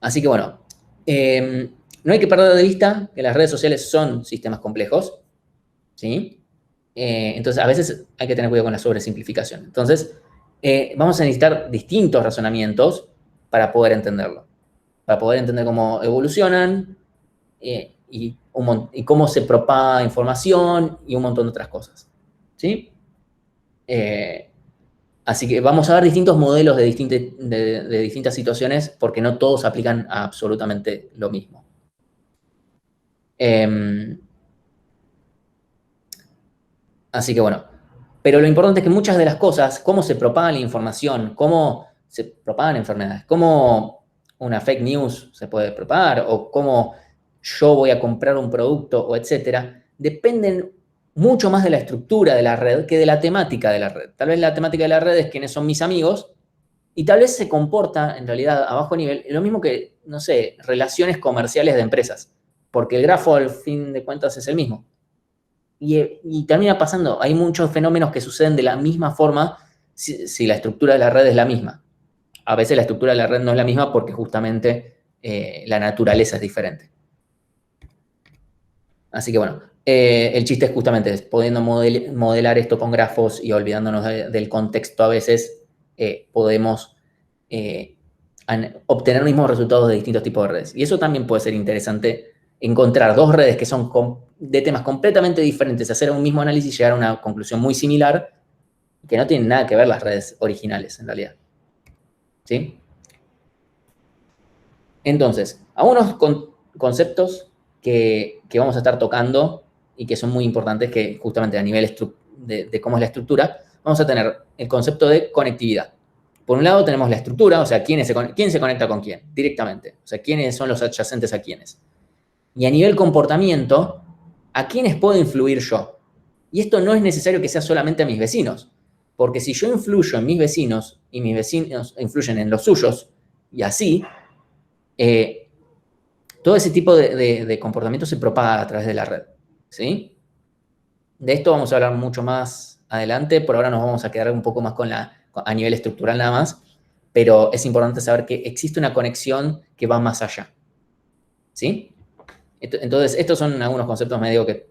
Speaker 1: Así que bueno, no hay que perder de vista que las redes sociales son sistemas complejos, ¿sí? Entonces, a veces hay que tener cuidado con la sobresimplificación. Entonces, vamos a necesitar distintos razonamientos para poder entenderlo. Para poder entender cómo evolucionan y cómo se propaga información y un montón de otras cosas. ¿Sí? Así que vamos a ver distintos modelos de distintas situaciones porque no todos aplican a absolutamente lo mismo. Así que bueno, pero lo importante es que muchas de las cosas, cómo se propaga la información, cómo se propagan enfermedades, cómo una fake news se puede propagar, o cómo yo voy a comprar un producto, o etcétera, dependen mucho más de la estructura de la red que de la temática de la red. Tal vez la temática de la red es quiénes son mis amigos, y tal vez se comporta, en realidad, a bajo nivel, lo mismo que, no sé, relaciones comerciales de empresas, porque el grafo, al fin de cuentas, es el mismo. Y termina pasando, hay muchos fenómenos que suceden de la misma forma si la estructura de la red es la misma. A veces la estructura de la red no es la misma porque justamente la naturaleza es diferente. Así que bueno, el chiste es justamente pudiendo modelar esto con grafos y olvidándonos del contexto a veces, podemos obtener los mismos resultados de distintos tipos de redes. Y eso también puede ser interesante, encontrar dos redes que son de temas completamente diferentes, hacer un mismo análisis y llegar a una conclusión muy similar, que no tienen nada que ver las redes originales, en realidad. ¿Sí? Entonces, algunos conceptos que vamos a estar tocando y que son muy importantes, que justamente a nivel de cómo es la estructura, vamos a tener el concepto de conectividad. Por un lado tenemos la estructura, o sea, quién se conecta con quién directamente, o sea, quiénes son los adyacentes a quiénes. Y a nivel comportamiento, ¿a quiénes puedo influir yo? Y esto no es necesario que sea solamente a mis vecinos, porque si yo influyo en mis vecinos y mis vecinos influyen en los suyos, y así, todo ese tipo de comportamiento se propaga a través de la red, ¿sí? De esto vamos a hablar mucho más adelante, por ahora nos vamos a quedar un poco más a nivel estructural nada más, pero es importante saber que existe una conexión que va más allá, ¿sí? Entonces, estos son algunos conceptos medio que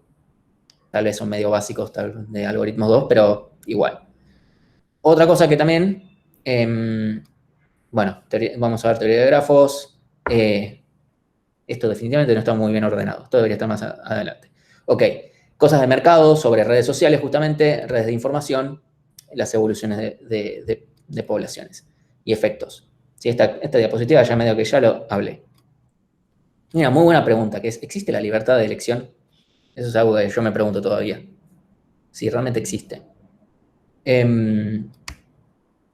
Speaker 1: tal vez son medio básicos de algoritmos 2, pero igual. Otra cosa que también, bueno, vamos a ver teoría de grafos. Esto definitivamente no está muy bien ordenado. Esto debería estar más adelante. Ok, cosas de mercado, sobre redes sociales justamente, redes de información, las evoluciones de poblaciones y efectos. Sí, esta diapositiva ya medio que ya lo hablé. Mira, muy buena pregunta, que es, ¿existe la libertad de elección? Eso es algo que yo me pregunto todavía. Si realmente existe.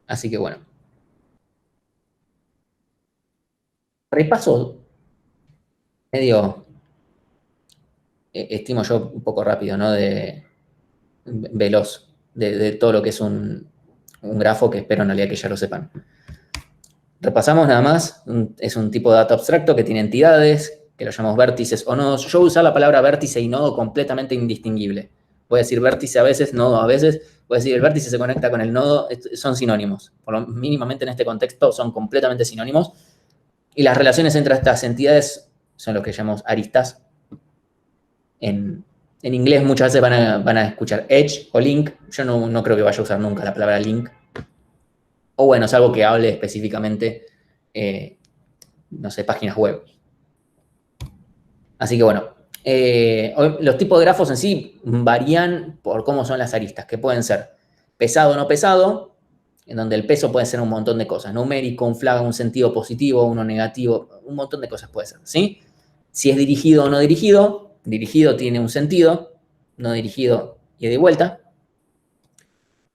Speaker 1: Así que bueno. Repaso medio, estimo yo un poco rápido, ¿no? Veloz, de todo lo que es un grafo, que espero en realidad que ya lo sepan. Repasamos nada más, es un tipo de dato abstracto que tiene entidades, que lo llamamos vértices o nodos. Yo voy a usar la palabra vértice y nodo completamente indistinguible. Voy a decir vértice a veces, nodo a veces. Voy a decir el vértice se conecta con el nodo, son sinónimos. Por lo mínimamente en este contexto son completamente sinónimos. Y las relaciones entre estas entidades son lo que llamamos aristas. En inglés muchas veces van a escuchar edge o link. Yo no creo que vaya a usar nunca la palabra link. O bueno, es algo que hable específicamente, no sé, páginas web. Así que bueno, los tipos de grafos en sí varían por cómo son las aristas, que pueden ser pesado o no pesado, en donde el peso puede ser un montón de cosas, numérico, un flag, un sentido positivo, uno negativo, un montón de cosas puede ser, ¿sí? Si es dirigido o no dirigido, dirigido tiene un sentido, no dirigido y de vuelta.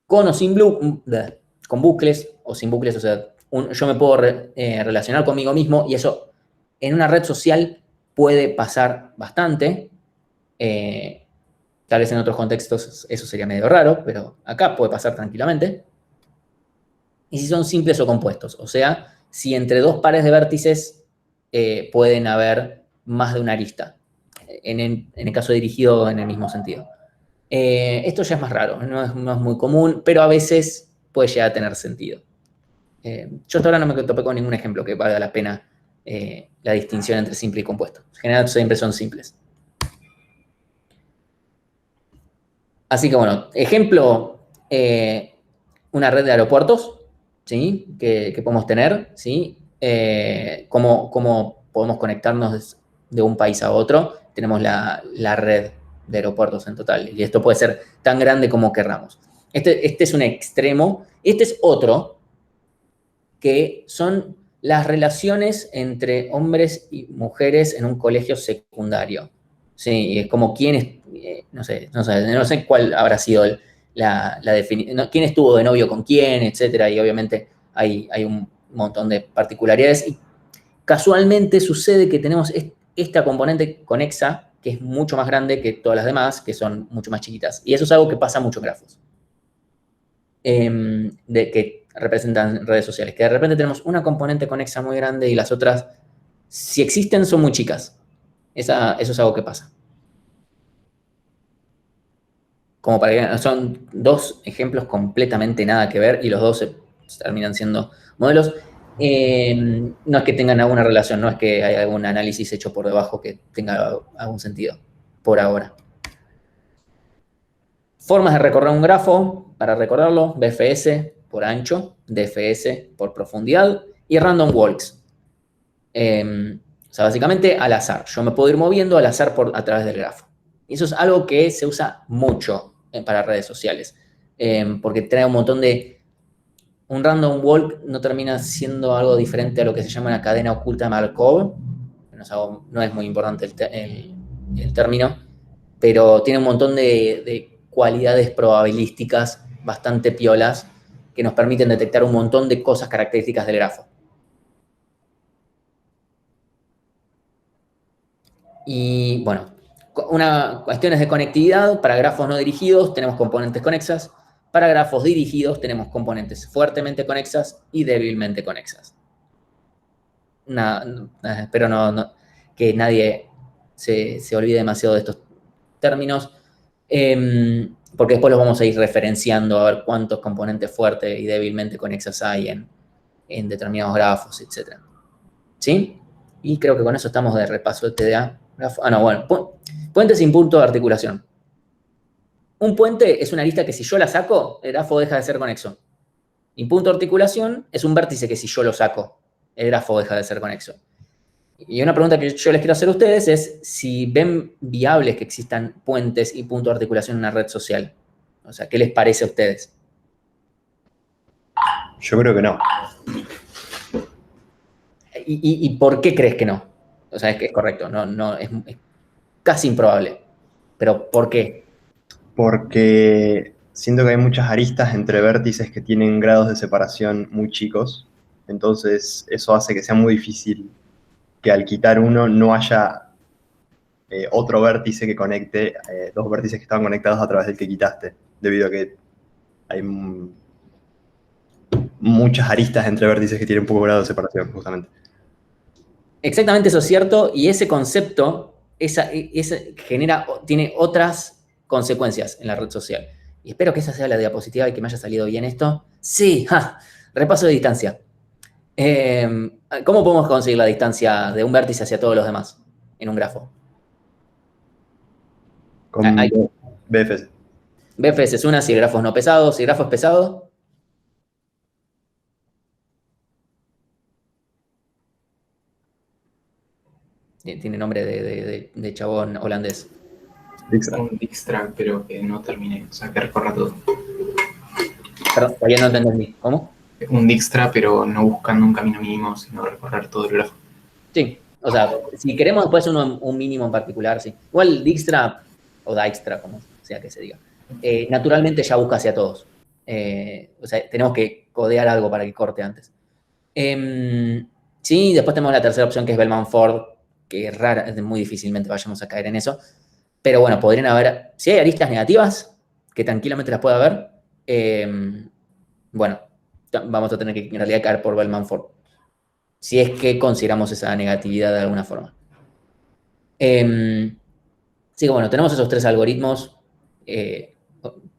Speaker 1: Con o sin con bucles o sin bucles, o sea, yo me puedo relacionar conmigo mismo y eso en una red social puede pasar bastante. Tal vez en otros contextos eso sería medio raro, pero acá puede pasar tranquilamente. Y si son simples o compuestos, o sea, si entre dos pares de vértices pueden haber más de una arista, en el caso dirigido en el mismo sentido. Esto ya es más raro, no es muy común, pero a veces puede llegar a tener sentido. Yo hasta ahora no me topé con ningún ejemplo que valga la pena la distinción entre simple y compuesto. En general siempre son simples. Así que bueno, ejemplo, una red de aeropuertos, ¿sí? Que podemos tener, ¿sí? Cómo podemos conectarnos de un país a otro. Tenemos la red de aeropuertos en total, y esto puede ser tan grande como querramos. Este es un extremo. Este es otro, que son las relaciones entre hombres y mujeres en un colegio secundario. Sí, es como quién no sé cuál habrá sido la definición, quién estuvo de novio con quién, etcétera, y obviamente hay un montón de particularidades. Y casualmente sucede que tenemos esta componente conexa, que es mucho más grande que todas las demás, que son mucho más chiquitas. Y eso es algo que pasa mucho en grafos. Que representan redes sociales. Que de repente tenemos una componente conexa muy grande y las otras, si existen, son muy chicas. Eso es algo que pasa. Como para que son dos ejemplos completamente nada que ver y los dos se terminan siendo modelos. No es que tengan alguna relación, no es que haya algún análisis hecho por debajo que tenga algún sentido, por ahora. Formas de recorrer un grafo, para recorrerlo, BFS por ancho, DFS por profundidad y random walks. O sea, básicamente al azar. Yo me puedo ir moviendo al azar a través del grafo. Y eso es algo que se usa mucho para redes sociales, porque trae un montón de... Un random walk no termina siendo algo diferente a lo que se llama una cadena oculta de Markov. No es muy importante el término, pero tiene un montón de cualidades probabilísticas bastante piolas que nos permiten detectar un montón de cosas características del grafo. Y bueno, cuestiones de conectividad, para grafos no dirigidos tenemos componentes conexas, para grafos dirigidos tenemos componentes fuertemente conexas y débilmente conexas. Espero que nadie se olvide demasiado de estos términos, porque después los vamos a ir referenciando a ver cuántos componentes fuertes y débilmente conexas hay en determinados grafos, etc. ¿Sí? Y creo que con eso estamos de repaso de TDA. Puentes sin punto de articulación. Un puente es una lista que si yo la saco, el grafo deja de ser conexo. Y punto de articulación es un vértice que si yo lo saco, el grafo deja de ser conexo. Y una pregunta que yo les quiero hacer a ustedes es si ven viables que existan puentes y punto de articulación en una red social. O sea, ¿qué les parece a ustedes?
Speaker 2: Yo creo que no.
Speaker 1: ¿Y por qué crees que no? O sea, es que es correcto, es casi improbable. ¿Pero por qué?
Speaker 2: Porque siento que hay muchas aristas entre vértices que tienen grados de separación muy chicos. Entonces, eso hace que sea muy difícil que al quitar uno no haya otro vértice que conecte dos vértices que estaban conectados a través del que quitaste, debido a que hay muchas aristas entre vértices que tienen poco grado de separación, justamente.
Speaker 1: Exactamente, eso es cierto, y ese concepto tiene otras consecuencias en la red social. Y espero que esa sea la diapositiva y que me haya salido bien esto. Sí, repaso de distancia. ¿Cómo podemos conseguir la distancia de un vértice hacia todos los demás en un grafo?
Speaker 2: Con BFS.
Speaker 1: BFS es una si el grafo es no pesado. Si el grafo es pesado, tiene nombre de chabón holandés.
Speaker 2: Dijkstra.
Speaker 4: Un Dijkstra, pero que no termine, o sea, que recorra todo.
Speaker 1: Perdón, todavía no te entendí. ¿Cómo?
Speaker 4: Un Dijkstra, pero no buscando un camino mínimo, sino recorrer todo el grafo.
Speaker 1: Sí, o sea, si queremos después un mínimo en particular, sí. Igual Dijkstra, o Dijkstra, como sea que se diga, naturalmente ya busca hacia todos. O sea, tenemos que codear algo para que corte antes. Sí, después tenemos la tercera opción que es Bellman-Ford, que es rara, muy difícilmente vayamos a caer en eso. Pero bueno, podrían haber, si hay aristas negativas, que tranquilamente las puede haber, bueno, vamos a tener que en realidad caer por Bellman-Ford. Si es que consideramos esa negatividad de alguna forma. Así que bueno, tenemos esos tres algoritmos.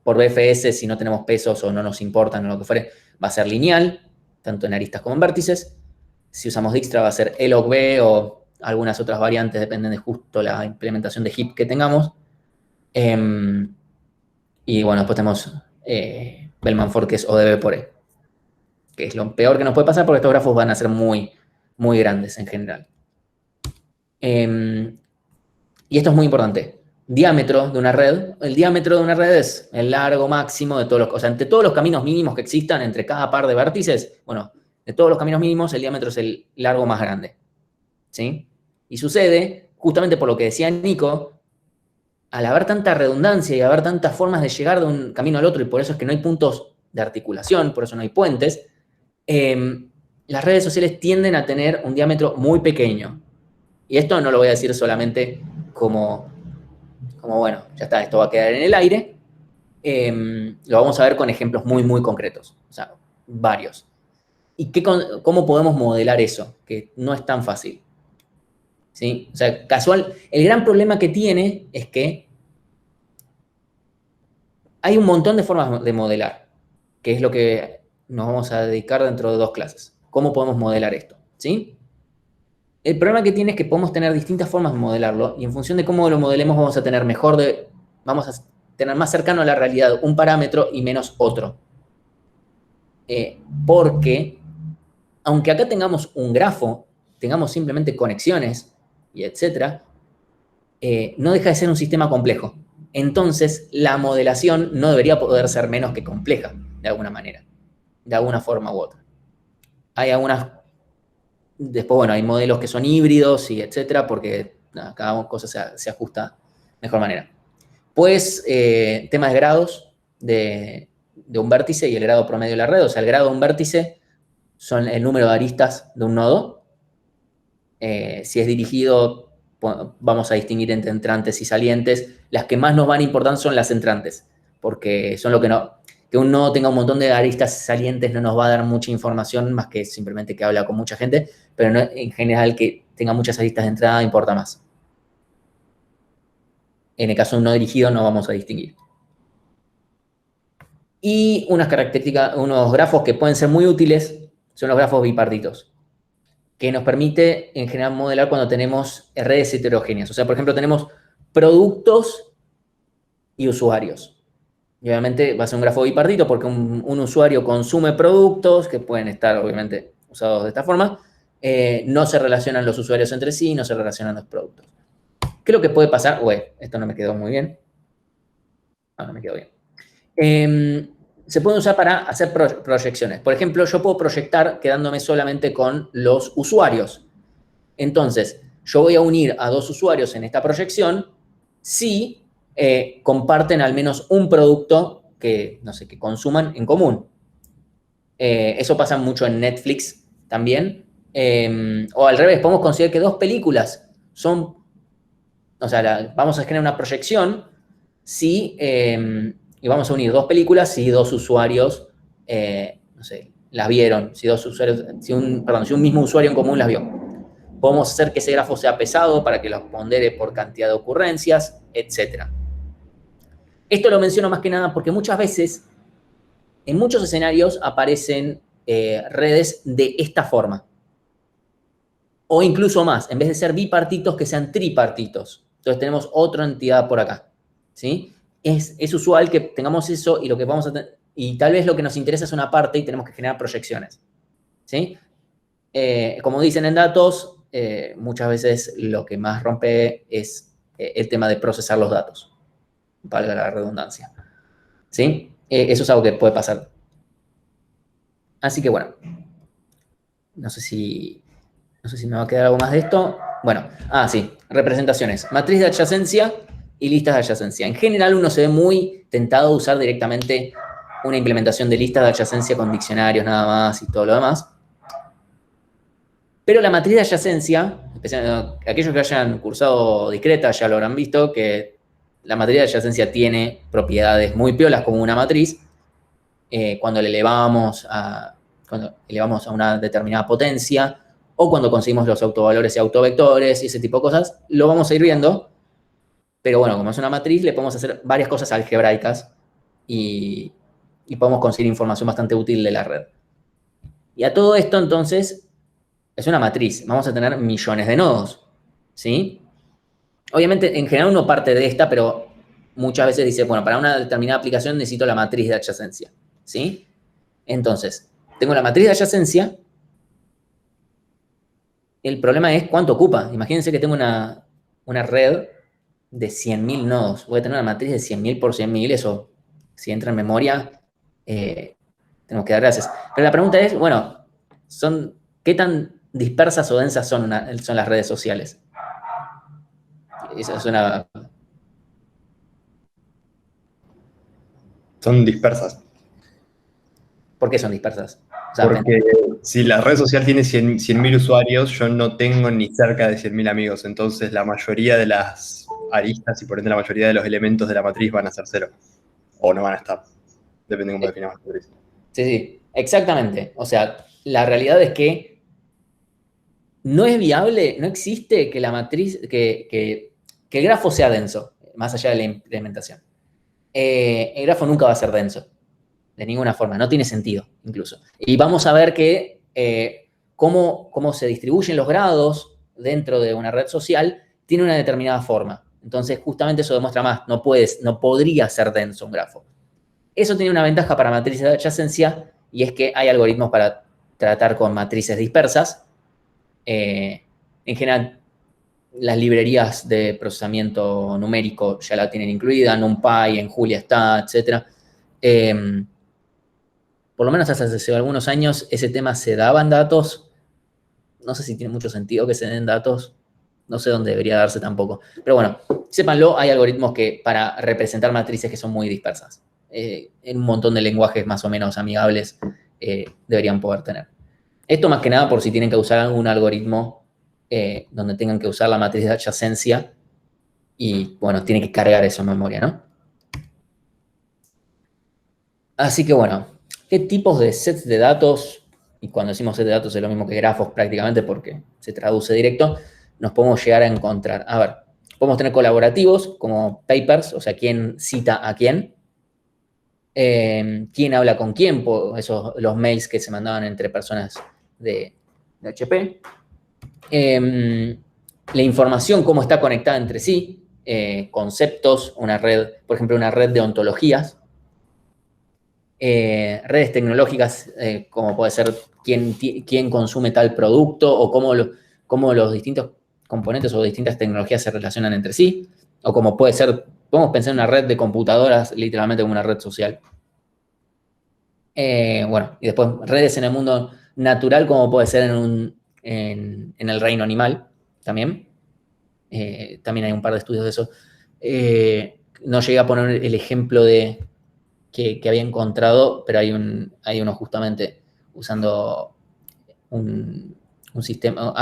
Speaker 1: Por BFS, si no tenemos pesos o no nos importan o lo que fuere, va a ser lineal, tanto en aristas como en vértices. Si usamos Dijkstra va a ser E log B o algunas otras variantes, dependen de justo la implementación de heap que tengamos. Y bueno, después tenemos Bellman-Ford, que es ODB por E, que es lo peor que nos puede pasar porque estos grafos van a ser muy, muy grandes en general. Y esto es muy importante. Diámetro de una red. El diámetro de una red es el largo máximo de todos los... O sea, entre todos los caminos mínimos que existan entre cada par de vértices, bueno, de todos los caminos mínimos, el diámetro es el largo más grande. ¿Sí? Y sucede, justamente por lo que decía Nico, al haber tanta redundancia y haber tantas formas de llegar de un camino al otro, y por eso es que no hay puntos de articulación, por eso no hay puentes, las redes sociales tienden a tener un diámetro muy pequeño. Y esto no lo voy a decir solamente como como bueno, ya está, esto va a quedar en el aire, lo vamos a ver con ejemplos muy, muy concretos, o sea, varios. ¿Y cómo podemos modelar eso? Que no es tan fácil. ¿Sí? O sea, el gran problema que tiene es que hay un montón de formas de modelar, que es lo que nos vamos a dedicar dentro de 2 clases. ¿Cómo podemos modelar esto? ¿Sí? El problema que tiene es que podemos tener distintas formas de modelarlo y en función de cómo lo modelemos vamos a tener vamos a tener más cercano a la realidad un parámetro y menos otro. Porque, aunque acá tengamos un grafo, tengamos simplemente conexiones y etcétera, no deja de ser un sistema complejo. Entonces, la modelación no debería poder ser menos que compleja, de alguna manera, de alguna forma u otra. Hay algunas... Después, bueno, hay modelos que son híbridos y etcétera, porque cada cosa se ajusta de mejor manera. Pues, temas de grados de un vértice y el grado promedio de la red. O sea, el grado de un vértice son el número de aristas de un nodo. Si es dirigido, vamos a distinguir entre entrantes y salientes. Las que más nos van a importar son las entrantes, porque son lo que un nodo tenga un montón de aristas salientes no nos va a dar mucha información, más que simplemente que habla con mucha gente, pero no, en general que tenga muchas aristas de entrada importa más. En el caso de un nodo dirigido no vamos a distinguir. Y unas características, unos grafos que pueden ser muy útiles son los grafos bipartitos, que nos permite en general modelar cuando tenemos redes heterogéneas. O sea, por ejemplo, tenemos productos y usuarios. Y obviamente va a ser un grafo bipartito porque un usuario consume productos que pueden estar obviamente usados de esta forma. No se relacionan los usuarios entre sí, no se relacionan los productos. ¿Qué es lo que puede pasar? Esto no me quedó muy bien. No me quedó bien. Se puede usar para hacer proyecciones. Por ejemplo, yo puedo proyectar quedándome solamente con los usuarios. Entonces, yo voy a unir a 2 usuarios en esta proyección si comparten al menos un producto que, no sé, que consuman en común. Eso pasa mucho en Netflix también. O al revés, podemos considerar que 2 películas son, o sea, vamos a generar una proyección si, y vamos a unir 2 películas si 2 usuarios, no sé, las vieron, si un mismo usuario en común las vio. Podemos hacer que ese grafo sea pesado para que lo pondere por cantidad de ocurrencias, etc. Esto lo menciono más que nada porque muchas veces, en muchos escenarios, aparecen redes de esta forma. O incluso más, en vez de ser bipartitos, que sean tripartitos. Entonces tenemos otra entidad por acá. ¿Sí? Es usual que tengamos eso y lo que vamos a tener, y tal vez lo que nos interesa es una parte y tenemos que generar proyecciones. ¿Sí? Como dicen en datos, muchas veces lo que más rompe es el tema de procesar los datos, valga la redundancia. ¿Sí? Eso es algo que puede pasar. Así que bueno, no sé si me va a quedar algo más de esto. Bueno, sí, representaciones. Matriz de adyacencia y listas de adyacencia. En general uno se ve muy tentado a usar directamente una implementación de listas de adyacencia con diccionarios nada más y todo lo demás. Pero la matriz de adyacencia, especialmente aquellos que hayan cursado discreta ya lo habrán visto, que la matriz de adyacencia tiene propiedades muy piolas como una matriz. Cuando le elevamos a una determinada potencia, o cuando conseguimos los autovalores y autovectores y ese tipo de cosas, lo vamos a ir viendo. Pero bueno, como es una matriz, le podemos hacer varias cosas algebraicas y podemos conseguir información bastante útil de la red. Y a todo esto, entonces, es una matriz. Vamos a tener millones de nodos, ¿sí? Obviamente, en general uno parte de esta, pero muchas veces dice, bueno, para una determinada aplicación necesito la matriz de adyacencia, ¿sí? Entonces, tengo la matriz de adyacencia. El problema es cuánto ocupa. Imagínense que tengo una red de 100.000 nodos. Voy a tener una matriz de 100.000 por 100.000. Eso, si entra en memoria, tenemos que dar gracias. Pero la pregunta es, bueno, ¿qué tan dispersas o densas son las redes sociales? Eso es una...
Speaker 2: Son dispersas.
Speaker 1: ¿Por qué son dispersas? O sea,
Speaker 2: Porque si la red social tiene 100.000 usuarios, yo no tengo ni cerca de 100.000 amigos. Entonces, la mayoría de las aristas y por ende la mayoría de los elementos de la matriz van a ser 0. O no van a estar. Depende de cómo definamos la matriz.
Speaker 1: Sí, exactamente. O sea, la realidad es que no es viable, no existe que la matriz, que el grafo sea denso, más allá de la implementación. El grafo nunca va a ser denso, de ninguna forma, no tiene sentido, incluso. Y vamos a ver que cómo se distribuyen los grados dentro de una red social tiene una determinada forma. Entonces, justamente eso demuestra más, no podría ser denso un grafo. Eso tiene una ventaja para matrices de adyacencia, y es que hay algoritmos para tratar con matrices dispersas. En general, las librerías de procesamiento numérico ya la tienen incluida, NumPy, en Julia está, etc. Por lo menos hasta hace algunos años ese tema se daba en datos. No sé si tiene mucho sentido que se den datos. No sé dónde debería darse tampoco. Pero bueno, sépanlo, hay algoritmos que para representar matrices que son muy dispersas. En un montón de lenguajes más o menos amigables deberían poder tener. Esto más que nada por si tienen que usar algún algoritmo donde tengan que usar la matriz de adyacencia y, bueno, tiene que cargar eso en memoria, ¿no? Así que, bueno, ¿qué tipos de sets de datos? Y cuando decimos set de datos es lo mismo que grafos prácticamente porque se traduce directo, nos podemos llegar a encontrar. A ver, podemos tener colaborativos como papers, o sea, quién cita a quién. Quién habla con quién, los mails que se mandaban entre personas de HP. La información, cómo está conectada entre sí, conceptos, una red, por ejemplo, una red de ontologías, redes tecnológicas, como puede ser quién consume tal producto o cómo los distintos componentes o distintas tecnologías se relacionan entre sí, o como puede ser, podemos pensar en una red de computadoras literalmente como una red social. Bueno, y después redes en el mundo natural, como puede ser en el reino animal también. También hay un par de estudios de eso. No llegué a poner el ejemplo que había encontrado, pero hay uno justamente usando un sistema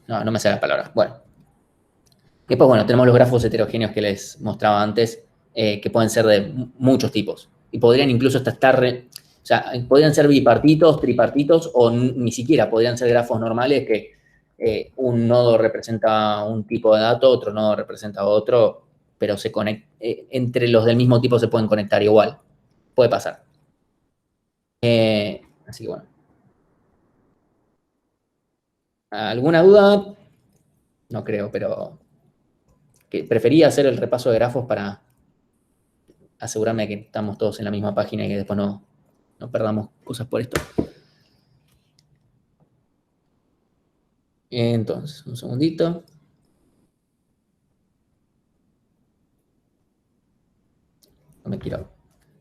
Speaker 1: no me sale la palabra. Bueno. Después, bueno, tenemos los grafos heterogéneos que les mostraba antes, que pueden ser de muchos tipos. Y podrían incluso estar, o sea, podrían ser bipartitos, tripartitos, o ni siquiera podrían ser grafos normales que un nodo representa un tipo de dato, otro nodo representa otro, pero entre los del mismo tipo se pueden conectar igual. Puede pasar. Así que bueno. ¿Alguna duda? No creo, pero que prefería hacer el repaso de grafos para asegurarme que estamos todos en la misma página y que después no perdamos cosas por esto. Entonces, un segundito. No me quiero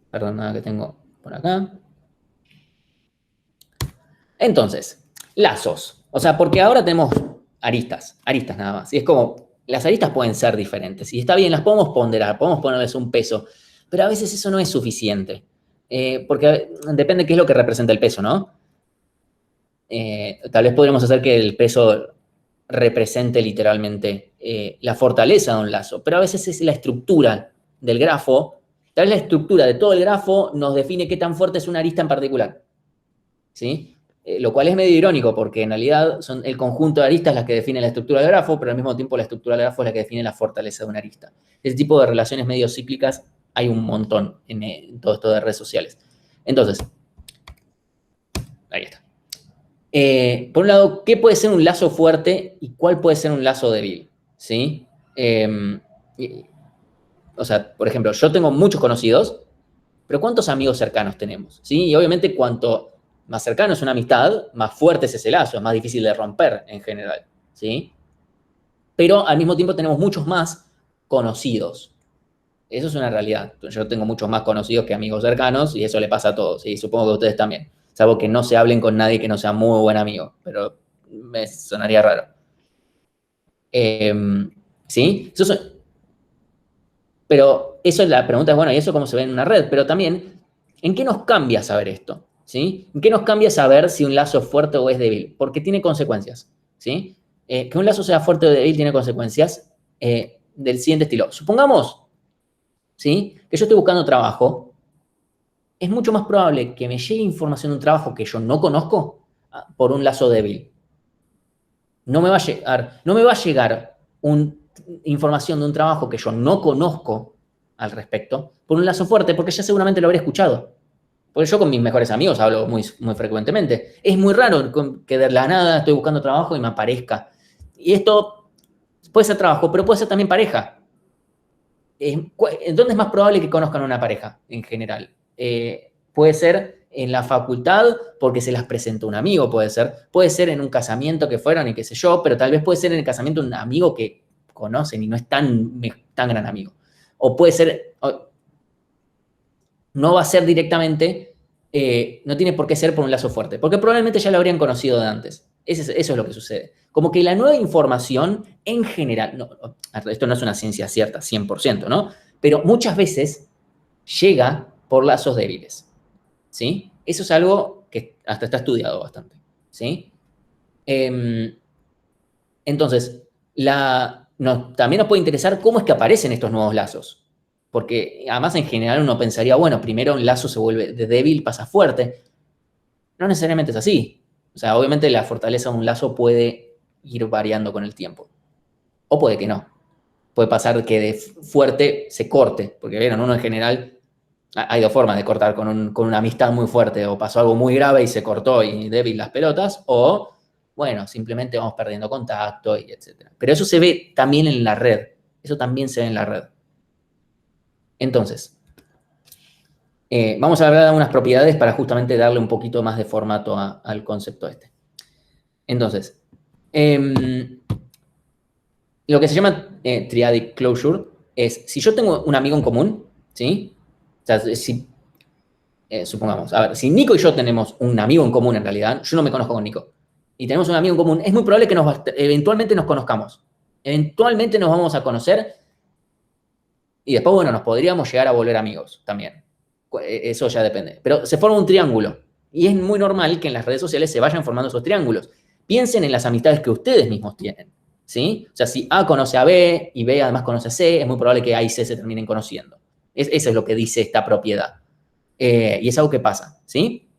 Speaker 1: perder nada que tengo por acá. Entonces, lazos. O sea, porque ahora tenemos aristas nada más. Y es como, las aristas pueden ser diferentes. Y está bien, las podemos ponderar, podemos ponerles un peso. Pero a veces eso no es suficiente. Porque depende de qué es lo que representa el peso, ¿no? Tal vez podríamos hacer que el peso represente literalmente la fortaleza de un lazo, pero a veces es la estructura del grafo, tal vez la estructura de todo el grafo nos define qué tan fuerte es una arista en particular, ¿sí? Lo cual es medio irónico, porque en realidad son el conjunto de aristas las que definen la estructura del grafo, pero al mismo tiempo la estructura del grafo es la que define la fortaleza de una arista. Ese tipo de relaciones medio cíclicas hay un montón en todo esto de redes sociales. Entonces, ahí está. Por un lado, ¿qué puede ser un lazo fuerte y cuál puede ser un lazo débil? ¿Sí? O sea, por ejemplo, yo tengo muchos conocidos, pero ¿cuántos amigos cercanos tenemos? ¿Sí? Y obviamente cuanto más cercano es una amistad, más fuerte es ese lazo, es más difícil de romper en general. ¿Sí? Pero al mismo tiempo tenemos muchos más conocidos. Eso es una realidad. Yo tengo muchos más conocidos que amigos cercanos y eso le pasa a todos. Y supongo que a ustedes también. Salvo que no se hablen con nadie que no sea muy buen amigo, pero me sonaría raro. ¿Sí? Pero eso es la pregunta, es, bueno, ¿y eso cómo se ve en una red? Pero también, ¿en qué nos cambia saber esto? ¿Sí? ¿En qué nos cambia saber si un lazo es fuerte o es débil? Porque tiene consecuencias, ¿sí? que un lazo sea fuerte o débil tiene consecuencias del siguiente estilo. Supongamos, ¿sí?, que yo estoy buscando trabajo. Es mucho más probable que me llegue información de un trabajo que yo no conozco por un lazo débil. No me va a llegar información de un trabajo que yo no conozco al respecto por un lazo fuerte, porque ya seguramente lo habré escuchado. Porque yo con mis mejores amigos hablo muy, muy frecuentemente. Es muy raro que de la nada estoy buscando trabajo y me aparezca. Y esto puede ser trabajo, pero puede ser también pareja. ¿Dónde es más probable que conozcan una pareja en general? Puede ser en la facultad porque se las presentó un amigo, puede ser en un casamiento que fueron y qué sé yo, pero tal vez puede ser en el casamiento de un amigo que conocen y no es tan gran amigo. O puede ser, no va a ser directamente, no tiene por qué ser por un lazo fuerte, porque probablemente ya lo habrían conocido de antes. Eso es lo que sucede. Como que la nueva información en general, esto no es una ciencia cierta, 100%, ¿no? Pero muchas veces llega por lazos débiles, ¿sí? Eso es algo que hasta está estudiado bastante, ¿sí? Entonces, también nos puede interesar cómo es que aparecen estos nuevos lazos. Porque además en general uno pensaría, bueno, primero un lazo se vuelve de débil, pasa fuerte. No necesariamente es así. O sea, obviamente la fortaleza de un lazo puede ir variando con el tiempo. O puede que no. Puede pasar que de fuerte se corte. Porque vieron, uno en general, hay dos formas de cortar con una amistad muy fuerte. O pasó algo muy grave y se cortó y débil las pelotas. O, bueno, simplemente vamos perdiendo contacto y etc. Pero eso se ve también en la red. Eso también se ve en la red. Entonces, vamos a hablar de algunas propiedades para justamente darle un poquito más de formato al concepto este. Entonces, lo que se llama triadic closure es, si yo tengo un amigo en común, ¿sí? O sea, supongamos, a ver, si Nico y yo tenemos un amigo en común en realidad, yo no me conozco con Nico, y tenemos un amigo en común, es muy probable que eventualmente nos conozcamos. Eventualmente nos vamos a conocer y después, bueno, nos podríamos llegar a volver amigos también. Eso ya depende. Pero se forma un triángulo. Y es muy normal que en las redes sociales se vayan formando esos triángulos. Piensen en las amistades que ustedes mismos tienen, ¿sí? O sea, si A conoce a B y B además conoce a C, es muy probable que A y C se terminen conociendo. Eso es lo que dice esta propiedad. Y es algo que pasa, ¿sí?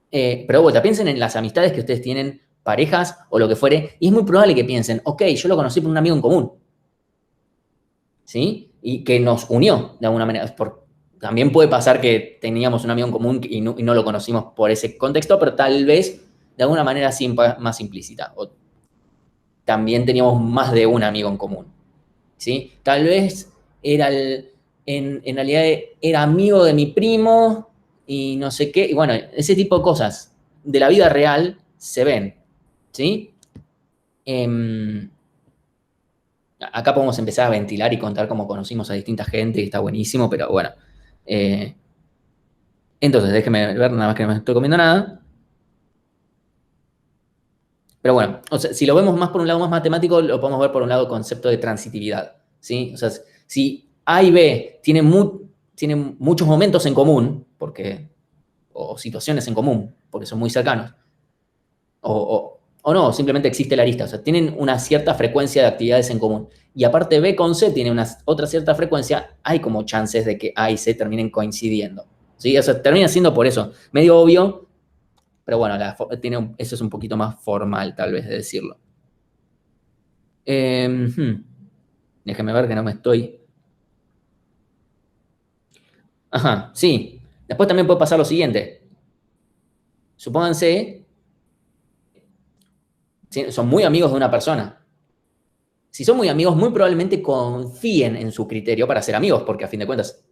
Speaker 1: Pero de vuelta, piensen en las amistades que ustedes tienen, parejas o lo que fuere, y es muy probable que piensen, ok, yo lo conocí por un amigo en común, ¿sí? Y que nos unió de alguna manera. También puede pasar que teníamos un amigo en común y no lo conocimos por ese contexto, pero tal vez de alguna manera así más implícita. O también teníamos más de un amigo en común, ¿sí? Tal vez en realidad era amigo de mi primo y no sé qué. Y bueno, ese tipo de cosas de la vida real se ven, ¿sí? Acá podemos empezar a ventilar y contar cómo conocimos a distinta gente y está buenísimo, pero bueno. Entonces, déjenme ver, nada más que no me estoy comiendo nada. Pero bueno, o sea, si lo vemos más por un lado más matemático, lo podemos ver por un lado concepto de transitividad, ¿sí? O sea, si A y B tienen muchos momentos en común, o situaciones en común, porque son muy cercanos, o no, simplemente existe la arista, o sea, tienen una cierta frecuencia de actividades en común. Y aparte B con C tiene otra cierta frecuencia, hay como chances de que A y C terminen coincidiendo, ¿sí? O sea, termina siendo por eso, medio obvio, pero bueno, eso es un poquito más formal, tal vez, de decirlo. Déjeme ver que no me estoy... Ajá, sí. Después también puede pasar lo siguiente. Supónganse, son muy amigos de una persona. Si son muy amigos, muy probablemente confíen en su criterio para ser amigos, porque a fin de cuentas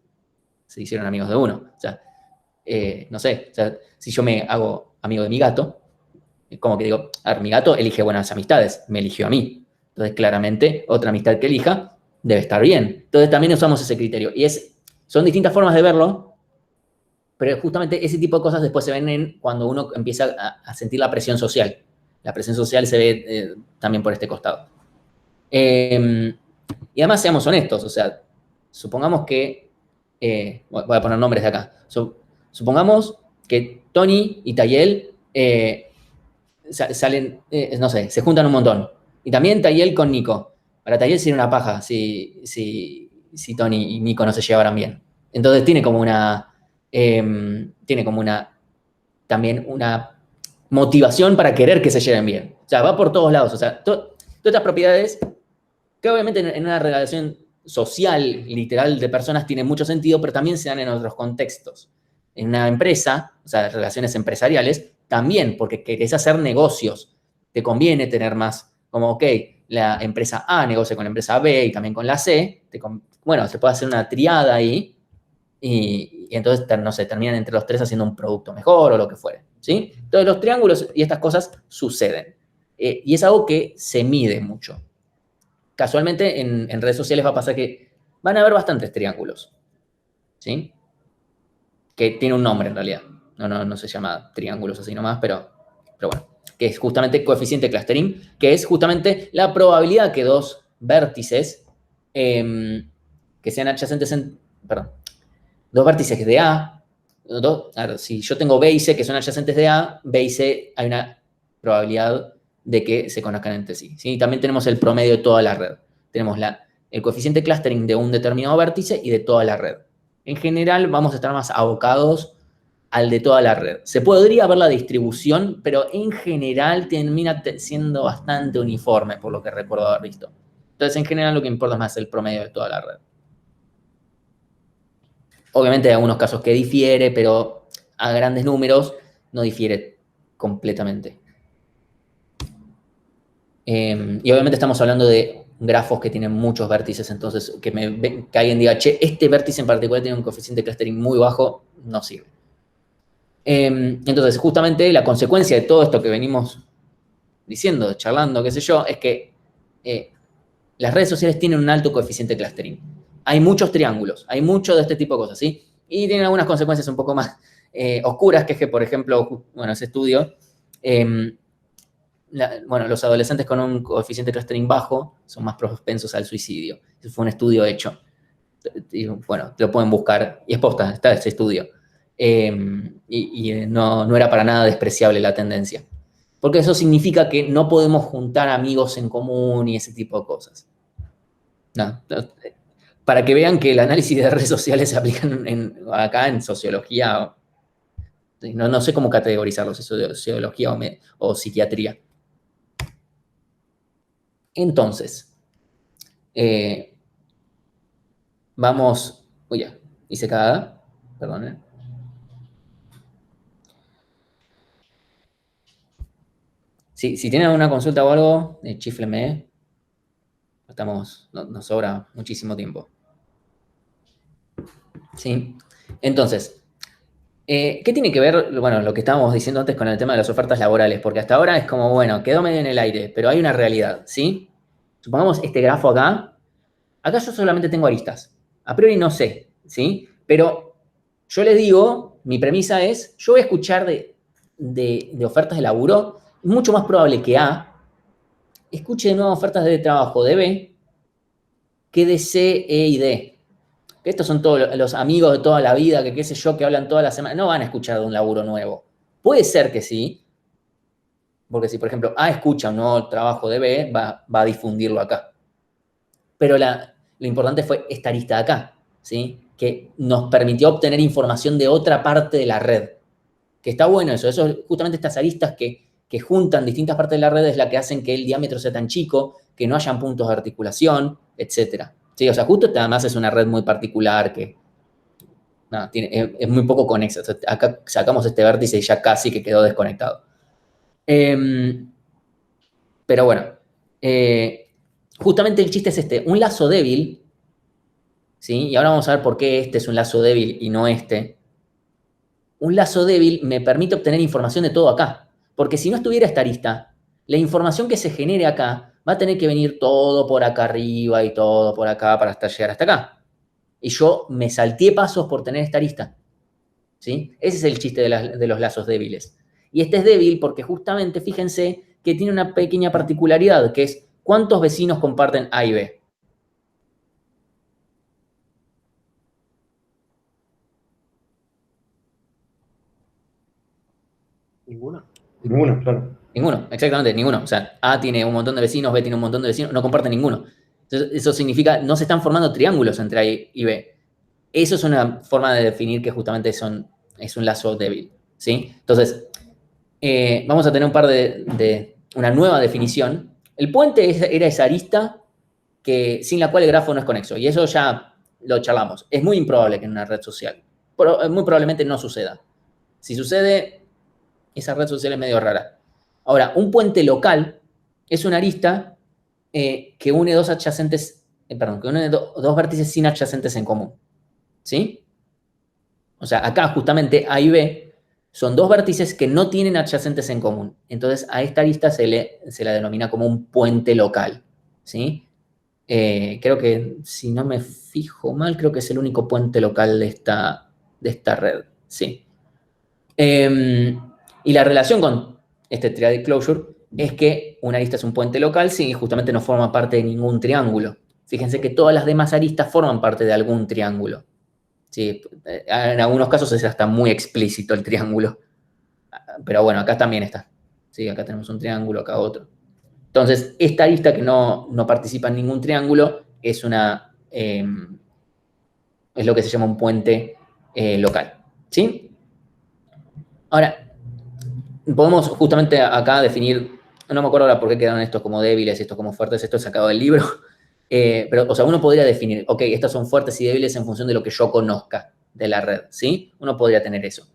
Speaker 1: se hicieron amigos de uno. O sea, no sé, o sea, si yo me hago amigo de mi gato, como que digo, a ver, mi gato elige buenas amistades, me eligió a mí. Entonces, claramente, otra amistad que elija debe estar bien. Entonces, también usamos ese criterio. Y son distintas formas de verlo, pero justamente ese tipo de cosas después se ven cuando uno empieza a sentir la presión social. La presión social se ve también por este costado. Y además, seamos honestos, o sea, supongamos que, voy a poner nombres de acá, supongamos que Tony y Tayel salen, no sé, se juntan un montón. Y también Tayel con Nico. Para Tayel sería una paja si Tony y Nico no se llevaran bien. Entonces tiene como una, también una motivación para querer que se lleven bien. O sea, va por todos lados. O sea, todas estas propiedades, que obviamente en una relación social, literal, de personas tiene mucho sentido, pero también se dan en otros contextos. En una empresa, o sea, relaciones empresariales, también, porque querés hacer negocios, te conviene tener más, como, ok, la empresa A negocia con la empresa B y también con la C, bueno, se puede hacer una triada ahí y entonces, no sé, terminan entre los tres haciendo un producto mejor o lo que fuere, ¿sí? Entonces, los triángulos y estas cosas suceden. Y es algo que se mide mucho. Casualmente, en redes sociales va a pasar que van a haber bastantes triángulos, ¿sí? Que tiene un nombre en realidad. No se llama triángulos así nomás, pero bueno. Que es justamente coeficiente clustering, que es justamente la probabilidad que dos vértices que sean adyacentes perdón, dos vértices de A, si yo tengo B y C que son adyacentes de A, B y C hay una probabilidad de que se conozcan entre sí. ¿Sí? También tenemos el promedio de toda la red. Tenemos el coeficiente clustering de un determinado vértice y de toda la red. En general vamos a estar más abocados al de toda la red. Se podría ver la distribución, pero en general termina siendo bastante uniforme, por lo que recuerdo haber visto. Entonces, en general lo que importa es más el promedio de toda la red. Obviamente hay algunos casos que difiere, pero a grandes números no difiere completamente. Y obviamente estamos hablando de grafos que tienen muchos vértices, entonces que alguien diga, che, este vértice en particular tiene un coeficiente de clustering muy bajo, no sirve. Entonces, justamente la consecuencia de todo esto que venimos diciendo, charlando, qué sé yo, es que las redes sociales tienen un alto coeficiente de clustering. Hay muchos triángulos, hay mucho de este tipo de cosas, ¿sí? Y tienen algunas consecuencias un poco más oscuras, que es que, por ejemplo, bueno, ese estudio, los adolescentes con un coeficiente de clustering bajo son más propensos al suicidio. Ese fue un estudio hecho. Y, bueno, lo pueden buscar, y es posta, está ese estudio. No era para nada despreciable la tendencia. Porque eso significa que no podemos juntar amigos en común y ese tipo de cosas. No, para que vean que el análisis de redes sociales se aplican acá en sociología. No sé cómo categorizarlos, sociología o psiquiatría. Entonces, vamos. Uy, ya, hice cagada. Perdón. Si tienen alguna consulta o algo, chíflenme. Nos sobra muchísimo tiempo. ¿Sí? Entonces, ¿qué tiene que ver, bueno, lo que estábamos diciendo antes con el tema de las ofertas laborales? Porque hasta ahora es como, bueno, quedó medio en el aire, pero hay una realidad, ¿sí? Supongamos este grafo acá. Acá yo solamente tengo aristas. A priori no sé, ¿sí? Pero yo les digo, mi premisa es, yo voy a escuchar de ofertas de laburo, es mucho más probable que A escuche de nuevo ofertas de trabajo de B que de C, E y D. Que estos son todos los amigos de toda la vida, que qué sé yo, que hablan toda la semana, no van a escuchar de un laburo nuevo. Puede ser que sí, porque si, por ejemplo, A escucha un nuevo trabajo de B, va a difundirlo acá. Pero lo importante fue esta lista de acá, ¿sí? Que nos permitió obtener información de otra parte de la red. Que está bueno eso. Justamente estas aristas que juntan distintas partes de la red es la que hacen que el diámetro sea tan chico, que no hayan puntos de articulación, etc. ¿Sí? O sea, justo además es una red muy particular que es muy poco conexa. O sea, acá sacamos este vértice y ya casi que quedó desconectado. Pero bueno, justamente el chiste es este. Un lazo débil, ¿sí? Y ahora vamos a ver por qué este es un lazo débil y no este. Un lazo débil me permite obtener información de todo acá. Porque si no estuviera esta arista, la información que se genere acá va a tener que venir todo por acá arriba y todo por acá para hasta llegar hasta acá. Y yo me salteé pasos por tener esta arista. ¿Sí? Ese es el chiste de los lazos débiles. Y este es débil porque justamente, fíjense, que tiene una pequeña particularidad, que es cuántos vecinos comparten A y B.
Speaker 2: Ninguno. Ninguno, claro.
Speaker 1: Ninguno, exactamente, ninguno. O sea, A tiene un montón de vecinos, B tiene un montón de vecinos, no comparten ninguno. Entonces, eso significa, no se están formando triángulos entre A y B. Eso es una forma de definir que justamente es un lazo débil, ¿sí? Entonces, vamos a tener una nueva definición. El puente era esa arista sin la cual el grafo no es conexo, y eso ya lo charlamos. Es muy improbable que en una red social, pero muy probablemente no suceda. Si sucede, esa red social es medio rara. Ahora, un puente local es una arista que une dos adyacentes, que une dos vértices sin adyacentes en común, ¿sí? O sea, acá justamente A y B son dos vértices que no tienen adyacentes en común. Entonces, a esta arista se la denomina como un puente local, ¿sí? Creo que, si no me fijo mal, creo que es el único puente local de esta red, sí. Y la relación con este triadic closure es que una arista es un puente local si justamente no forma parte de ningún triángulo. Fíjense que todas las demás aristas forman parte de algún triángulo. Sí, en algunos casos es hasta muy explícito el triángulo. Pero bueno, acá también está. Sí, acá tenemos un triángulo, acá otro. Entonces, esta arista que no participa en ningún triángulo es lo que se llama un puente local. ¿Sí? Ahora, podemos justamente acá definir, no me acuerdo ahora por qué quedaron estos como débiles, estos como fuertes, esto es sacado del libro. Pero, o sea, uno podría definir, ok, estas son fuertes y débiles en función de lo que yo conozca de la red, ¿sí? Uno podría tener eso.